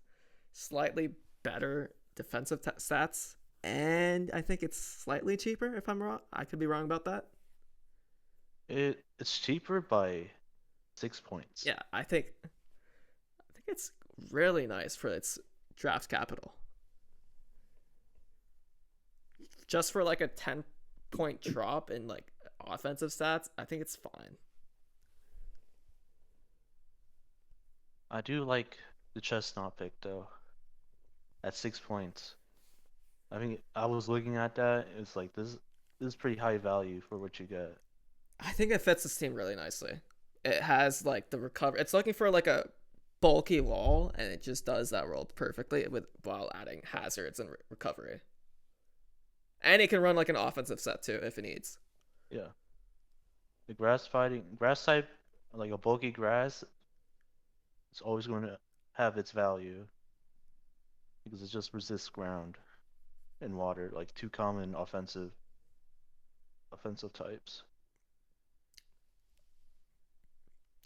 A: slightly better defensive stats. And I think it's slightly cheaper, if I'm wrong. I could be wrong about that.
B: It's cheaper by 6 points.
A: Yeah, I think it's really nice for its draft capital. Just for like a 10-point drop in like offensive stats, I think it's fine.
B: I do like the Chestnut pick though. At 6 points. I mean, I was looking at that. It's like this is pretty high value for what you get.
A: I think it fits this team really nicely. It has like the recovery. It's looking for like a bulky wall, and it just does that role perfectly while adding hazards and recovery. And it can run like an offensive set too if it needs.
B: Yeah. The grass type, like a bulky grass, it's always going to have its value because it just resists ground and water, like two common offensive types.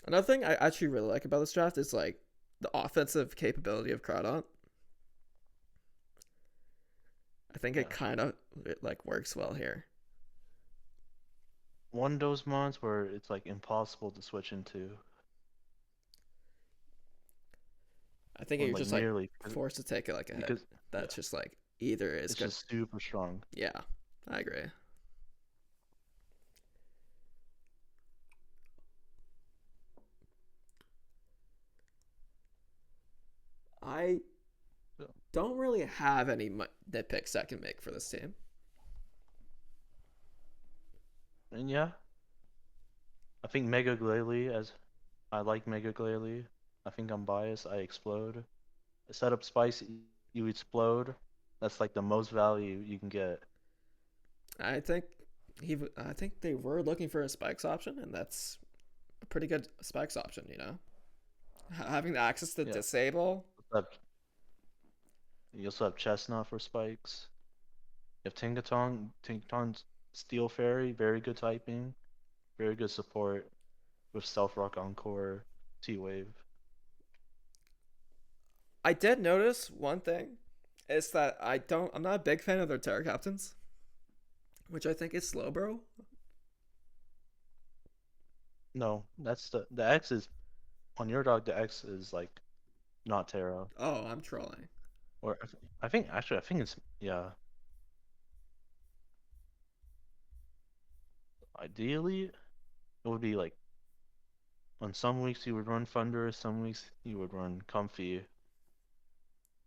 A: Another thing I actually really like about this draft is like the offensive capability of Contranaut. I think it kind of like works well here.
B: One of those mons where it's like impossible to switch into.
A: I think you're just like forced to take it like a hit. That's just like either is
B: it's
A: good.
B: Just super strong.
A: Yeah, I agree. I don't really have any nitpicks I can make for this team.
B: And yeah, I think Mega Glalie, as I like Mega Glalie. I think I'm biased. I explode. I set up Spice, you explode. That's like the most value you can get.
A: I think I think they were looking for a spikes option, and that's a pretty good spikes option. You know, having the access to
B: Yeah.
A: disable.
B: You also have Chestnut for spikes. You have Tingatong. Tingatong's Steel Fairy, very good typing, very good support with Stealth Rock Encore, T-Wave.
A: I did notice one thing, is that I'm not a big fan of their Terra Captains, which I think is slow, bro.
B: No, that's the X is on your dog. The X is like not Terra,
A: Oh, I'm trolling.
B: or I think it's yeah. Ideally, it would be like on some weeks you would run Thunder, some weeks you would run Comfy.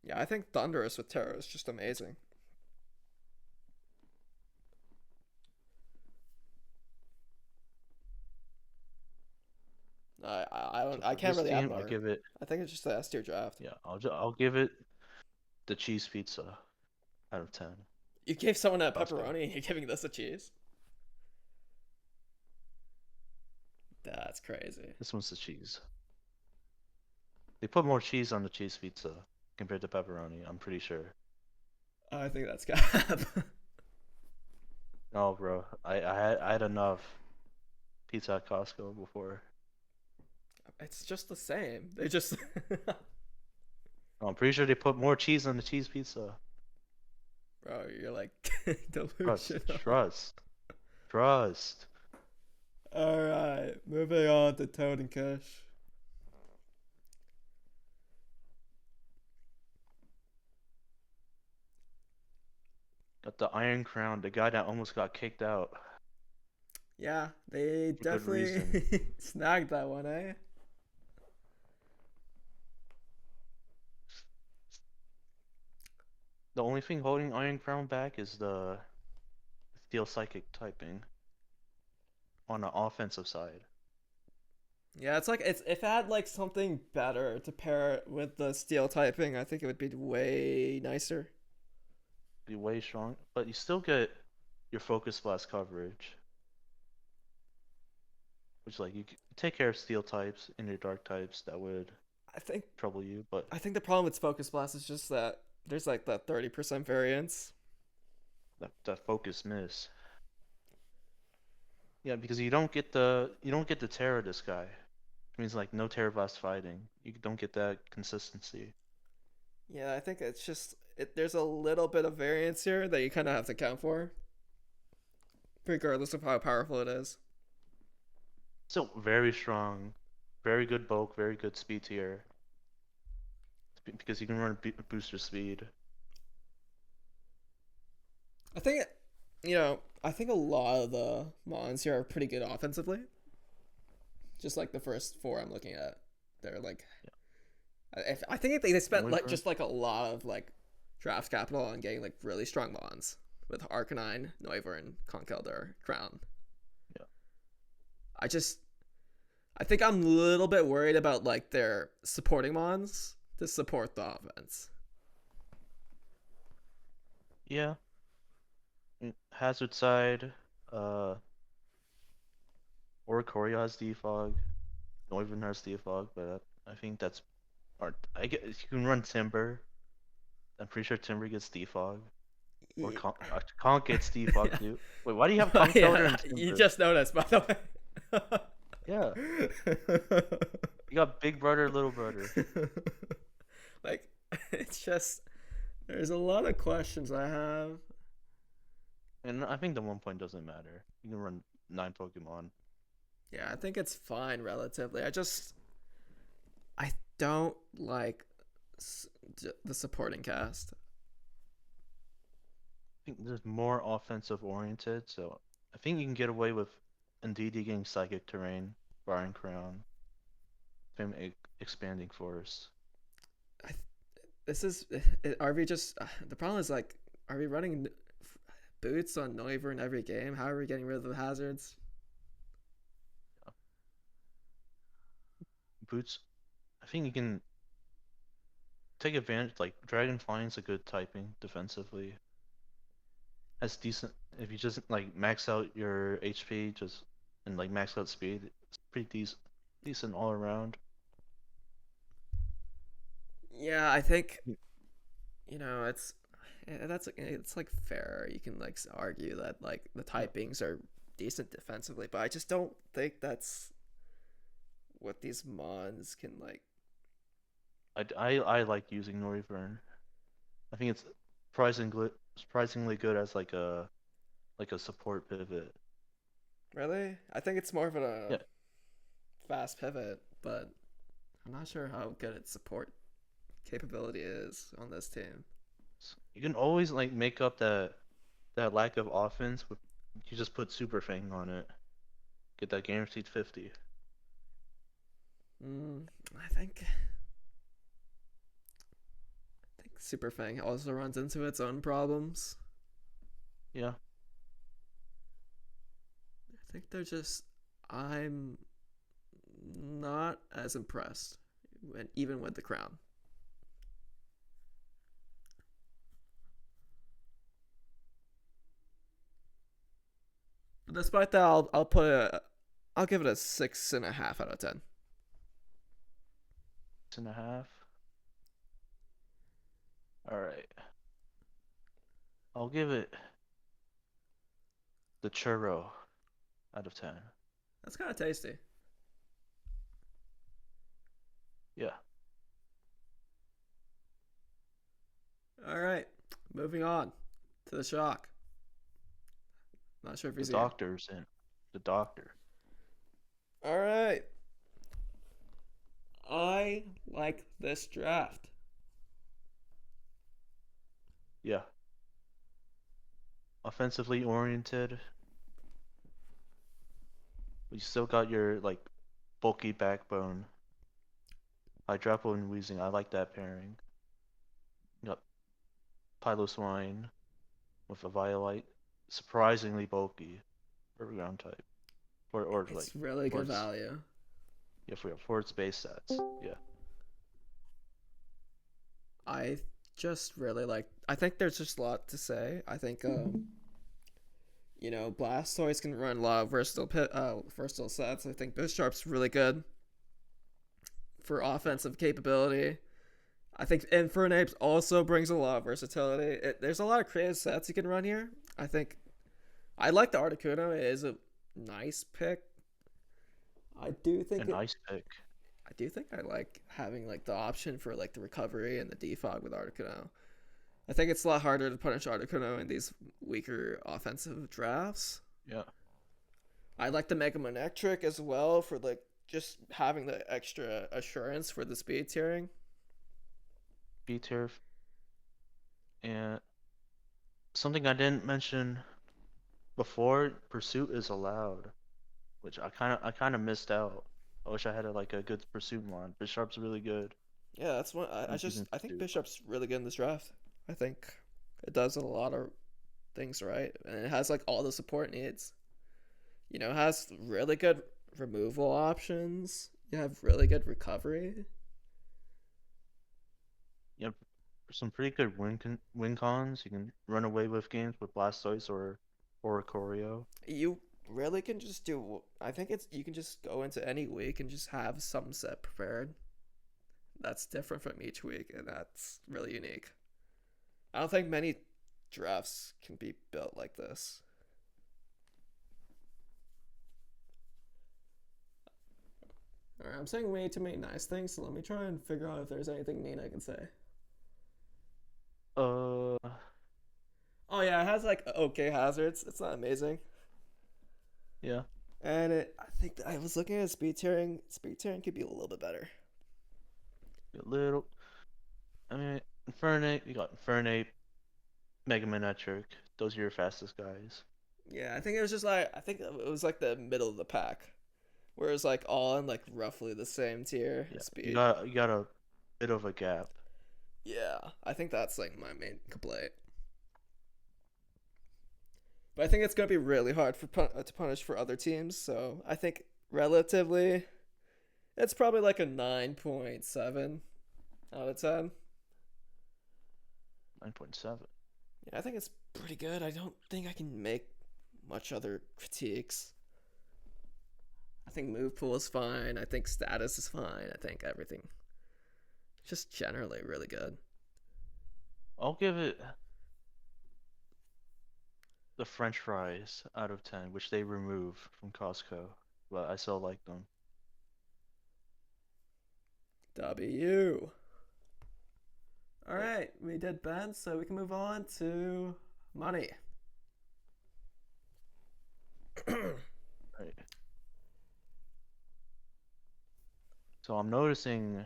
A: Yeah, I think Thunderous with Terra is just amazing. I
B: For
A: can't
B: this
A: really add
B: team,
A: more.
B: I'll give it.
A: I think it's just a S tier draft.
B: Yeah, I'll give it the cheese pizza out of 10.
A: You gave someone a
B: Crossbow.
A: pepperoni, and you're giving this a cheese. That's crazy.
B: This one's the cheese. They put more cheese on the cheese pizza compared to pepperoni, I'm pretty sure.
A: I think that's cap.
B: No, bro. I had enough pizza at Costco before.
A: It's just the same. They just.
B: I'm pretty sure they put more cheese on the cheese pizza.
A: Bro, you're like
B: Trust.
A: delusional.
B: Trust.
A: Alright, moving on to Toad and Ksch.
B: Got the Iron Crown, the guy that almost got kicked out.
A: Yeah, they
B: For good reason.
A: definitely snagged that one, eh?
B: The only thing holding Iron Crown back is the Steel Psychic typing on the offensive side.
A: Yeah, it's like if it had like something better to pair it with the steel typing, I think it would be way nicer.
B: Be way strong, but you still get your Focus Blast coverage. Which, like, you can take care of steel types and your dark types that would
A: I think
B: trouble you, but
A: the problem with Focus Blast is just that there's like that 30% variance.
B: that focus miss. Yeah, because you don't get the Terra this guy. Which means like no Terra Blast fighting. You don't get that consistency.
A: Yeah, I think it's just there's a little bit of variance here that you kind of have to account for, regardless of how powerful it is.
B: Still very strong, very good bulk, very good speed tier. Because you can run booster speed.
A: I think, I think a lot of the mons here are pretty good offensively. Just like the first four I'm looking at, they're like, I think they spent like just like a lot of like draft capital on getting like really strong mons with Arcanine, Noivern, Conkeldurr, Crown.
B: Yeah.
A: I think I'm a little bit worried about like their supporting mons to support the offense.
B: Yeah. Hazard side, Oricorio has defog, Noivern has defog, but I think that's I guess you can run Timber. I'm pretty sure Timber gets defog. Or Conk gets defog too. Wait, why do you have Conkeldurr and Timber?
A: You just noticed, by the way.
B: Yeah. You got big brother, little brother.
A: Like, it's just there's a lot of questions I have.
B: And I think the 1 point doesn't matter. You can run 9 Pokemon.
A: Yeah, I think it's fine relatively. I don't like the supporting cast.
B: I think there's more offensive oriented, so I think you can get away with Indeedee getting Psychic Terrain, Iron Crown, him expanding Force.
A: Are we just the problem is like, are we running boots on Noivern in every game? How are we getting rid of the hazards?
B: boots. I think you can take advantage. Like Dragon Flying's a good typing defensively. Has decent. If you just like max out your HP, and like max out speed, it's pretty decent all around.
A: Yeah, I think it's like fair. You can like argue that like the typings are decent defensively, but I just don't think that's what these mons can like.
B: I like using Noivern. I think it's surprisingly good as like a support pivot.
A: Really, I think it's more of a
B: Yeah.
A: fast pivot, but I'm not sure how good its support capability is on this team.
B: You can always like make up that lack of offense with you just put Super Fang on it. Get that guaranteed 50.
A: I think Super Fang also runs into its own problems.
B: Yeah.
A: I think I'm not as impressed even with the crown. But despite that, I'll give it a 6.5 out of 10.
B: 6.5. Alright. I'll give it the churro out of 10.
A: That's kind of tasty.
B: Yeah.
A: All right, moving on to the shock. Not sure if
B: The
A: he's here.
B: doctor's in. The doctor.
A: All right. I like this draft.
B: Yeah. Offensively oriented. You still got your like bulky backbone. Hydrapple and Weezing, I like that pairing. You got Piloswine with a Violite. Surprisingly bulky for ground type. Or
A: It's
B: like
A: really good
B: its-
A: value.
B: Yeah, for its base stats. Yeah.
A: I just really like. I think there's just a lot to say. I think Blastoise can run a lot of versatile sets. I think Bisharp's really good for offensive capability. I think Infernape also brings a lot of versatility. There's a lot of creative sets you can run here. I think I like the Articuno. It is a nice pick. I do think
B: Nice pick.
A: I do think I like having like the option for like the recovery and the defog with Articuno. I think it's a lot harder to punish Articuno in these weaker offensive drafts.
B: Yeah.
A: I like the Mega Manectric as well for like just having the extra assurance for the speed tiering.
B: B-Tier. And something I didn't mention before, Pursuit is allowed, which I kind of missed out. I wish I had a good Pursuit mod. Bisharp's really good.
A: Yeah, that's what I think
B: Pursuit.
A: Bishop's really good in this draft. I think it does a lot of things right, and it has like all the support needs. It has really good removal options. You have really good recovery.
B: You have some pretty good win cons. You can run away with games with Blastoise or Choreo.
A: You really can just do. I think you can just go into any week and just have some set prepared. That's different from each week, and that's really unique. I don't think many drafts can be built like this. Alright, I'm saying way too many nice things, so let me try and figure out if there's anything mean I can say. Oh yeah, it has like okay hazards. It's not amazing.
B: Yeah.
A: And I think I was looking at speed tiering. Speed tiering could be a little bit better.
B: A little. I mean, Infernape. You got Infernape, Mega Manectric. Those are your fastest guys.
A: Yeah, I think it was just like it was like the middle of the pack, where it was like all in like roughly the same tier speed.
B: You got a bit of a gap.
A: Yeah, I think that's like my main complaint. But I think it's gonna be really hard to punish for other teams. So I think relatively, It's probably like a 9.7 out of 10.
B: 9.7.
A: Yeah, I think it's pretty good. I don't think I can make much other critiques. I think move pool is fine. I think status is fine. I think everything. Just generally really good.
B: I'll give it the French fries out of 10, which they remove from Costco, but I still like them.
A: W. All right, we did Ben, so we can move on to money.
B: Right. So I'm noticing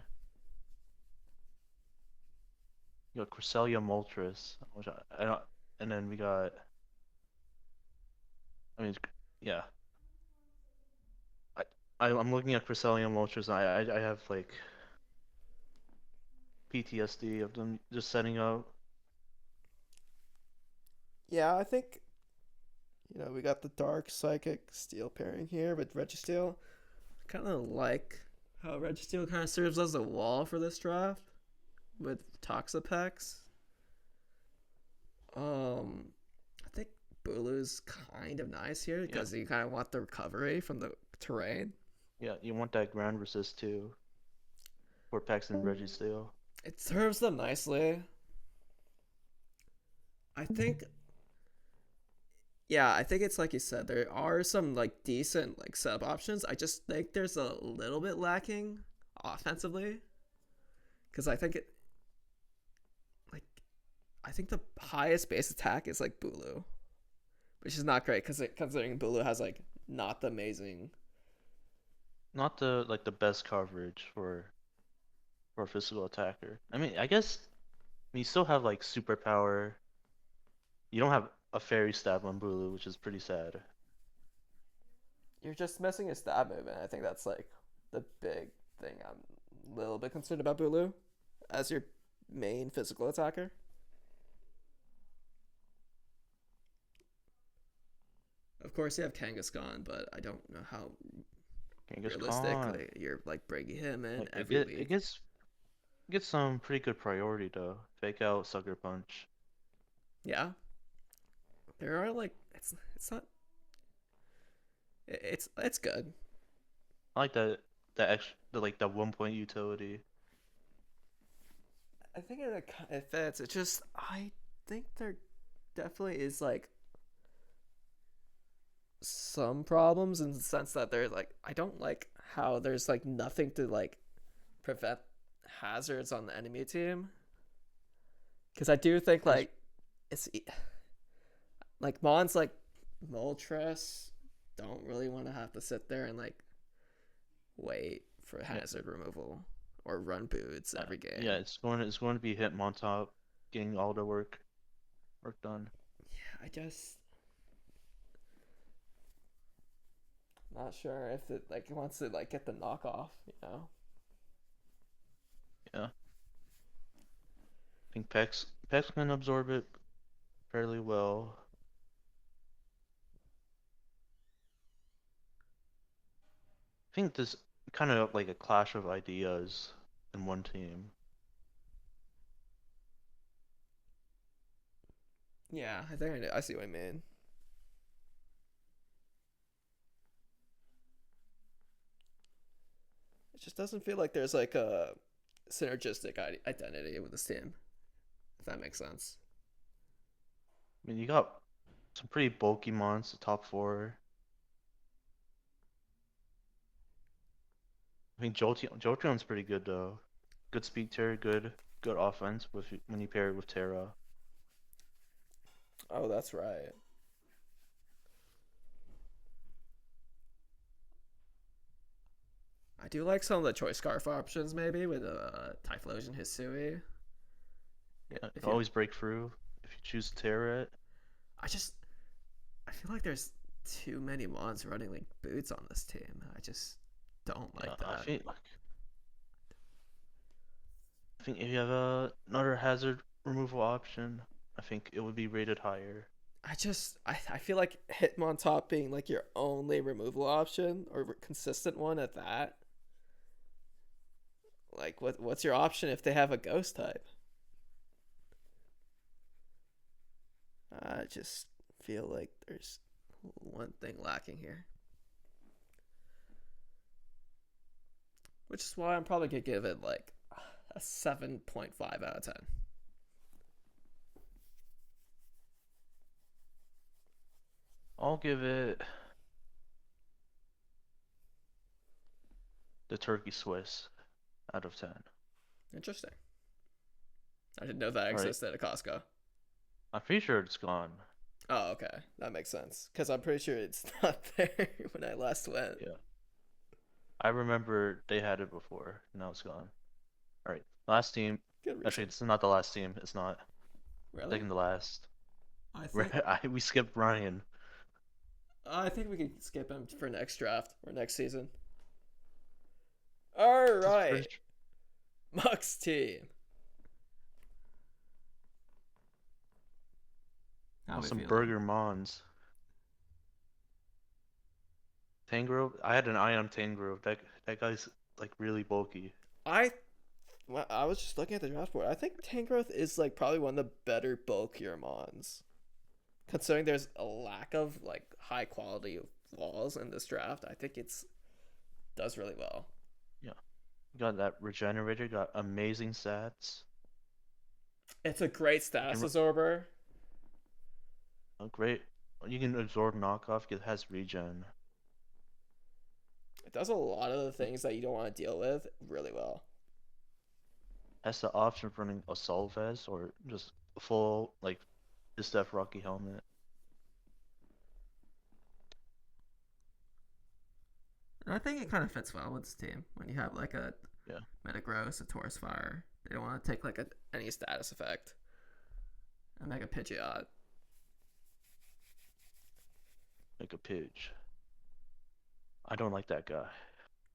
B: you got Cresselia Moltres, which I don't, and then we got. I mean, yeah. I'm looking at Cresselia Moltres, and I have like PTSD of them just setting up.
A: Yeah, I think, we got the Dark Psychic Steel pairing here with Registeel. I kind of like how Registeel kind of serves as a wall for this draft with Toxapex. I think Bulu's kind of nice here because you kind of want the recovery from the terrain.
B: Yeah, you want that ground resist too. For Pex and Registeel.
A: It serves them nicely. I think it's like you said, there are some like decent like sub options. I just think there's a little bit lacking offensively. Cause I think the highest base attack is like Bulu. Which is not great considering Bulu has like not the amazing,
B: not the best coverage for a physical attacker. I mean, I guess you still have like superpower. You don't have a fairy stab on Bulu, which is pretty sad.
A: You're just missing a stab movement. I think that's like the big thing I'm a little bit concerned about Bulu as your main physical attacker. Of course, you have Kangaskhan, but I don't know how realistically you're like bringing him in
B: like,
A: every week.
B: It gets some pretty good priority though. Fake out, Sucker Punch.
A: Yeah, there are like it's not. It's good.
B: I like the extra like the 1 point utility.
A: I think it fits. It's just I think there definitely is like some problems in the sense that there's like I don't like how there's like nothing to like prevent hazards on the enemy team, because I do think like it's like Mons like Moltres don't really want to have to sit there and like wait for hazard removal or run boots every game.
B: Yeah, it's going to be Hitmontop getting all the work done.
A: Yeah, I just not sure if it like wants to like get the knockoff,
B: Yeah. I think Pex can absorb it fairly well. I think this kind of like a clash of ideas in one team.
A: Yeah, I think I see what I mean. It just doesn't feel like there's like a synergistic identity with this team, if that makes sense.
B: I mean, you got some pretty bulky mons, the top 4. I think Jolteon's pretty good though. Good speed Terra, good offense when you pair it with Terra.
A: Oh, that's right. I do like some of the choice scarf options maybe with Typhlosion Hisui.
B: Yeah, you always break through if you choose to Terra it.
A: I feel like there's too many mons running like boots on this team. I just don't like that.
B: I think if you have another hazard removal option, I think it would be rated higher.
A: I feel like Hitmontop being like your only removal option or consistent one at that Like, what's your option if they have a ghost type? I just feel like there's one thing lacking here. Which is why I'm probably going to give it like a 7.5 out of 10.
B: I'll give it the Turkey Swiss out of 10.
A: Interesting. I didn't know that
B: Right.
A: existed at Costco.
B: I'm pretty sure it's gone.
A: Oh, okay. That makes sense. Because I'm pretty sure it's not there when I last went.
B: Yeah. I remember they had it before. Now it's gone. Alright. Last team.
A: Good reason.
B: Actually, it's not the last team. It's not.
A: Really?
B: Second to last.
A: I think,
B: We skipped Ryan.
A: I think we could skip him for next draft or next season. All right. Muk's team. How we
B: Some
A: feeling?
B: Burger Mons. Tangrove. I had an eye on Tangrove. That guy's like really bulky.
A: I was just looking at the draft board. I think Tangrowth is like probably one of the better bulkier mons. Considering there's a lack of like high quality walls in this draft, I think it's does really well.
B: Got that regenerator. Got amazing stats.
A: It's a great status absorber.
B: Oh, great. You can absorb knockoff. It has regen.
A: It does a lot of the things that you don't want to deal with really well.
B: Has the option of running assault vest or just full like just that Rocky helmet.
A: And I think it kind of fits well with this team when you have like a
B: Yeah.
A: Metagross, a Taurus Fire. They don't want to take like any status effect. And make a Pidgeot.
B: Like a Pidge. I don't like that guy.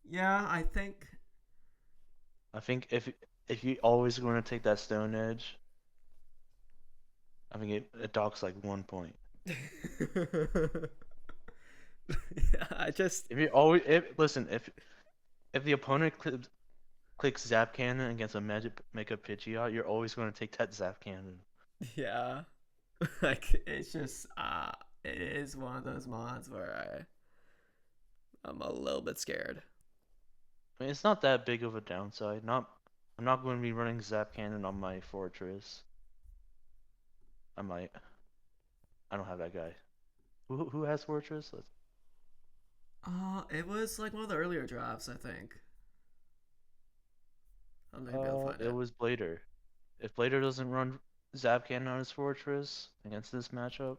A: Yeah, I think.
B: I think if you always going to take that Stone Edge, I think it docks like 1 point.
A: Yeah, I just.
B: If the opponent clicks Zap Cannon against a Mega Pidgeot, you're always going to take that Zap Cannon.
A: Yeah. Like, it's just. It is one of those mods where I'm a little bit scared.
B: I mean, it's not that big of a downside. I'm not going to be running Zap Cannon on my Fortress. I might. I don't have that guy. Who has Fortress?
A: It was like one of the earlier drafts, I think. I'll maybe I'll find
B: It was Blader. If Blader doesn't run Zap Cannon on his Fortress against this matchup,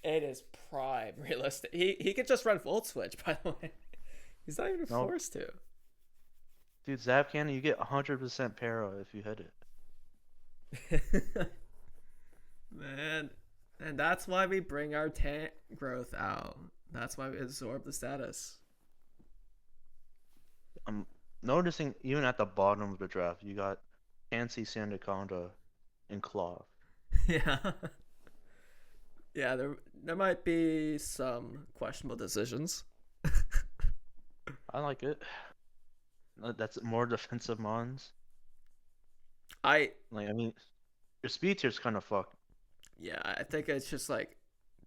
A: It is prime realistic. He could just run Volt Switch, by the way. He's not even
B: No.
A: forced to.
B: dude, Zap Cannon, you get 100% para if you hit it.
A: Man, and that's why we bring our tank growth out. That's why we absorb the status.
B: I'm noticing even at the bottom of the draft, you got Chansey, Sandaconda, and Claw.
A: Yeah. Yeah, there might be some questionable decisions.
B: I like it. That's more defensive mons.
A: I
B: mean, your speed tier's kind of fucked.
A: Yeah, I think it's just like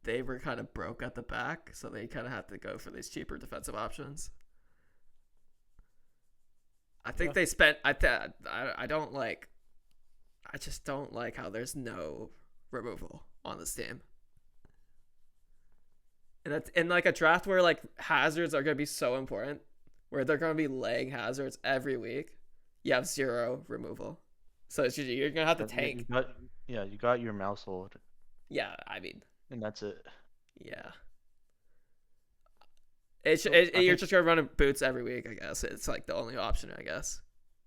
A: they were kind of broke at the back, so they kind of have to go for these cheaper defensive options. I think they spent. I don't like. I just don't like how there's no removal on this team. And that's in like a draft where like hazards are gonna be so important, where they're gonna be laying hazards every week. You have 0 removal, so you're gonna have to tank.
B: You got your mouse hold,
A: Yeah, I mean,
B: and that's it.
A: yeah. You're
B: think-
A: just gonna run boots every week, I guess. It's like the only option, I guess.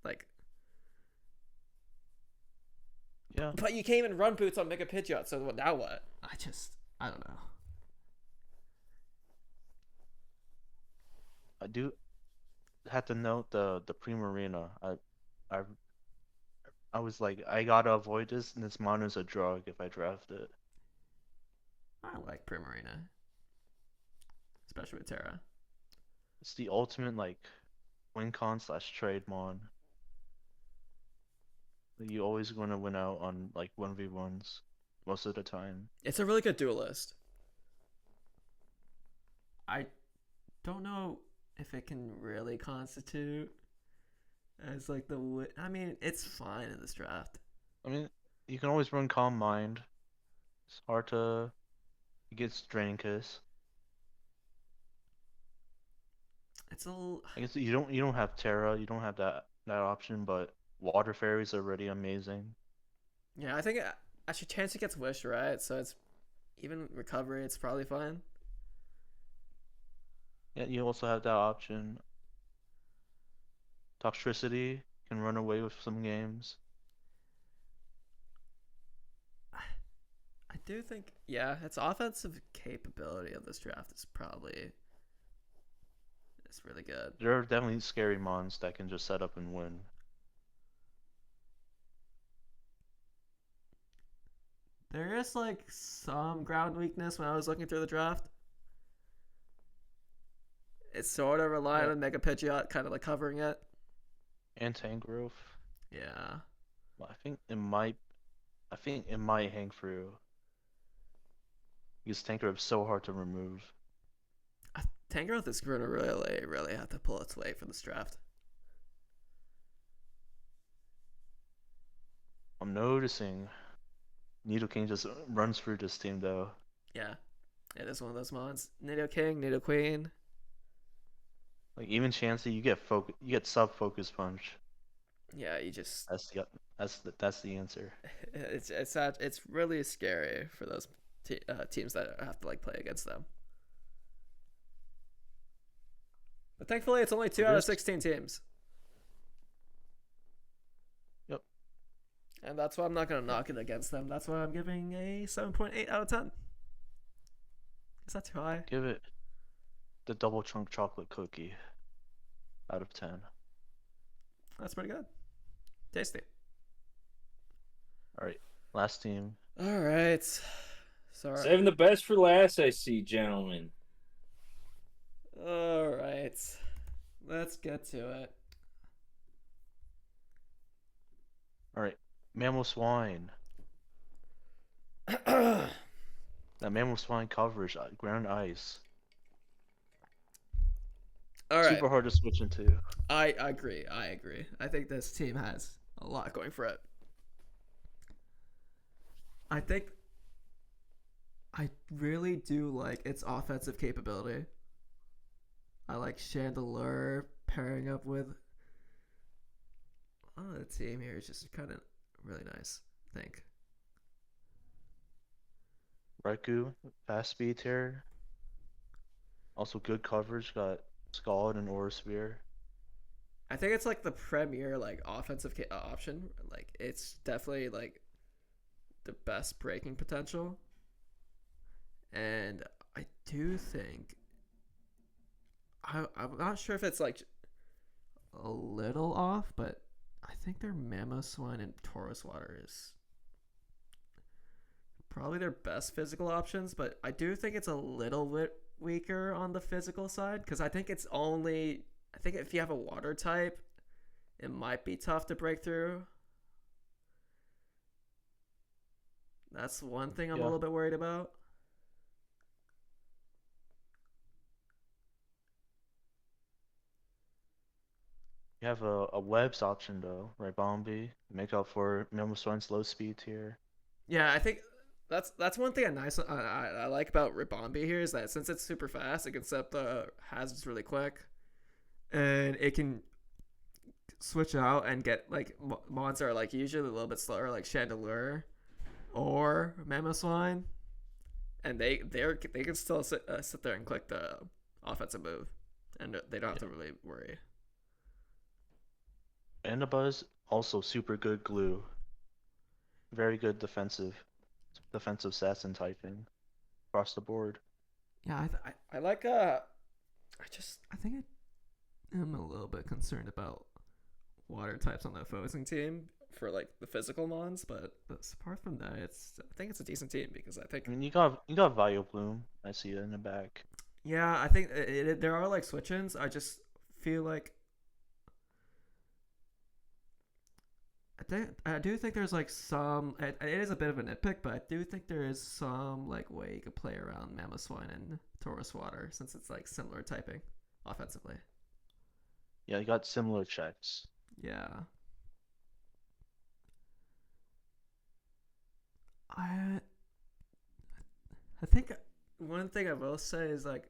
A: Like,
B: Yeah.
A: but you can't even run boots on Mega Pidgeot, so now what? I don't know.
B: I do have to note the Primarina. I was like, I gotta avoid this, and this mon is a drug if I draft it.
A: I like Primarina, especially with Terra.
B: It's the ultimate like Minhquan / trade mon. You always going to win out on like 1v1s most of the time.
A: It's a really good duelist. I don't know if it can really constitute as like I mean, it's fine in this draft.
B: I mean, you can always run Calm Mind. It's hard to get Drainkiss.
A: It's a little...
B: I guess you don't have Terra, you don't have that option, but Water Fairy's already amazing.
A: Yeah, I think actually Chansey gets Wish, right? So it's even recovery, it's probably fine.
B: Yeah, you also have that option. Toxtricity can run away with some games.
A: I do think, yeah, its offensive capability of this draft is probably it's really good.
B: There are definitely scary mons that can just set up and win.
A: There is like some ground weakness when I was looking through the draft. It's sort of reliant on Mega Pidgeot kind of like covering it.
B: And Tangrowth.
A: Yeah.
B: Well, I think it might hang through. Because Tangrowth's so hard to remove.
A: Tangrowth is going to really have to pull its weight for this draft.
B: I'm noticing Nidoking just runs through this team though.
A: Yeah. It is one of those mons. Nidoking, Nidoqueen.
B: Like even Chansey, you get sub Focus Punch.
A: Yeah, you just
B: That's the answer.
A: it's really scary for those teams that have to like play against them. But thankfully, it's only 2 out of 16 teams.
B: Yep.
A: And that's why I'm not going to knock it against them. That's why I'm giving a 7.8 out of 10. Is that too high?
B: Give it the double chunk chocolate cookie out of 10.
A: That's pretty good. Tasty.
B: All right, last team.
A: All right. Sorry.
G: Saving the best for last, I see, gentlemen.
A: All right. Let's get to it.
B: All right, Mammal Swine.
A: All
B: That Mammal Swine coverage, ground ice.
A: right.
B: Super hard to switch into.
A: I agree. I think this team has a lot going for it. I think I really do like its offensive capability. I like Chandelure pairing up with the team here is just kind of really nice, I think.
B: Raikou, fast speed tier. Also good coverage, got Scald and Aura Sphere.
A: I think it's like the premier like offensive option. Like it's definitely like the best breaking potential. And I do think I'm not sure if it's like a little off, but I think their Mamoswine and Taurus Water is probably their best physical options, but I do think it's a little bit weaker on the physical side because I think if you have a water type, it might be tough to break through. That's one thing I'm a little bit worried about.
B: You have a webs option though, right, Bombi? Make up for Mamoswine's low speed tier.
A: Yeah, I think that's one thing I like about Ribombee here is that since it's super fast, it can set up the hazards really quick, and it can switch out and get like mons are like usually a little bit slower, like Chandelure or Mamoswine, and they can still sit there and click the offensive move, and they don't have to really worry.
B: Andabuzz, also super good glue. Very good defensive stats and typing across the board.
A: Yeah, I like I think I'm a little bit concerned about water types on the opposing team for like the physical mons, but apart from that, I think it's a decent team because I think
B: I mean, you got Vileplume. I see it in the back.
A: yeah, I think there are like switch-ins. I just feel like I do think there's like some. It is a bit of a nitpick, but I do think there is some like way you could play around Mamoswine and Taurus Water since it's like similar typing offensively.
B: Yeah, you got similar checks.
A: Yeah. I think one thing I will say is like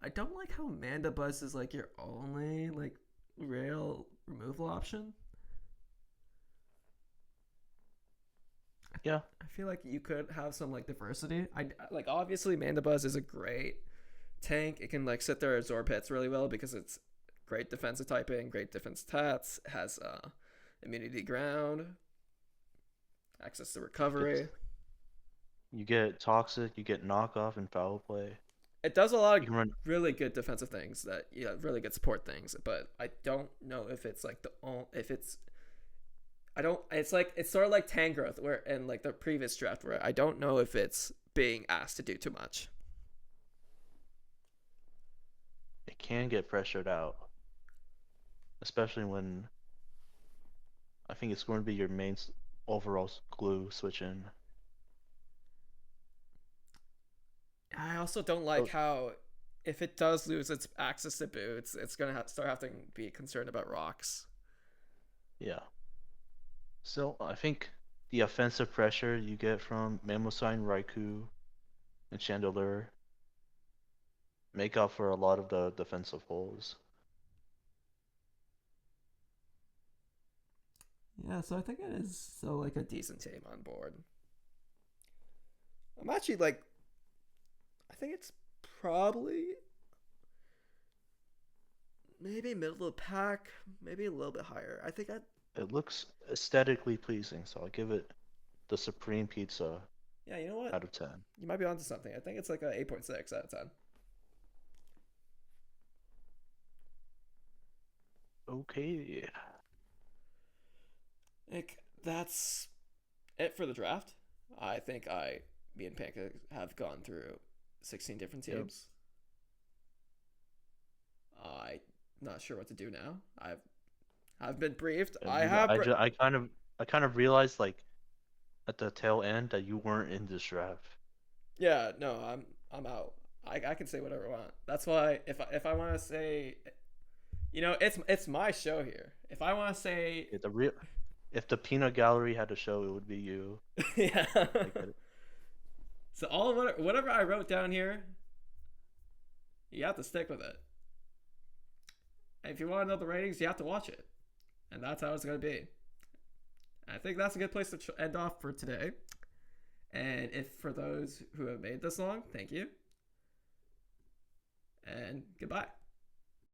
A: I don't like how Mandibuzz is like your only like real removal option.
B: Yeah.
A: I feel like you could have some like diversity. I like obviously Mandibuzz is a great tank. It can like sit there and absorb hits really well because it's great defensive typing, great defense stats, has immunity ground, access to recovery.
B: You get toxic, you get knockoff and foul play.
A: It does a lot
B: You
A: of
B: can run
A: really good defensive things that really good support things, but I don't know if it's like it's like it's sort of like Tangrowth where in like the previous draft where I don't know if it's being asked to do too much.
B: it can get pressured out. Especially when I think it's going to be your main overall glue switch in.
A: I also don't like how if it does lose its access to boots, it's gonna start having to be concerned about rocks.
B: Yeah. So I think the offensive pressure you get from Mamoswine, Raikou, and Chandelure make up for a lot of the defensive holes.
A: Yeah, so I think it is so like a decent team on board. I'm actually like, I think it's probably maybe middle of the pack, maybe a little bit higher. I think
B: It looks aesthetically pleasing, so I'll give it the Supreme Pizza
A: yeah, you know what?
B: out of 10.
A: You might be onto something. I think it's like a 8.6 out of 10.
B: Okay.
A: Like that's it for the draft. I think me and Pancakes have gone through 16 different teams. I'm not sure what to do now. I've been briefed.
B: I kind of realized like at the tail end that you weren't in this draft.
A: Yeah, no, I'm out. I can say whatever I want. That's why if I want to say, it's my show here. If I want to say
B: If the peanut gallery had a show, it would be you.
A: yeah. So whatever I wrote down here, you have to stick with it. And if you want to know the ratings, you have to watch it, and that's how it's gonna be. I think that's a good place to end off for today. And if for those who have made this long, thank you, and goodbye.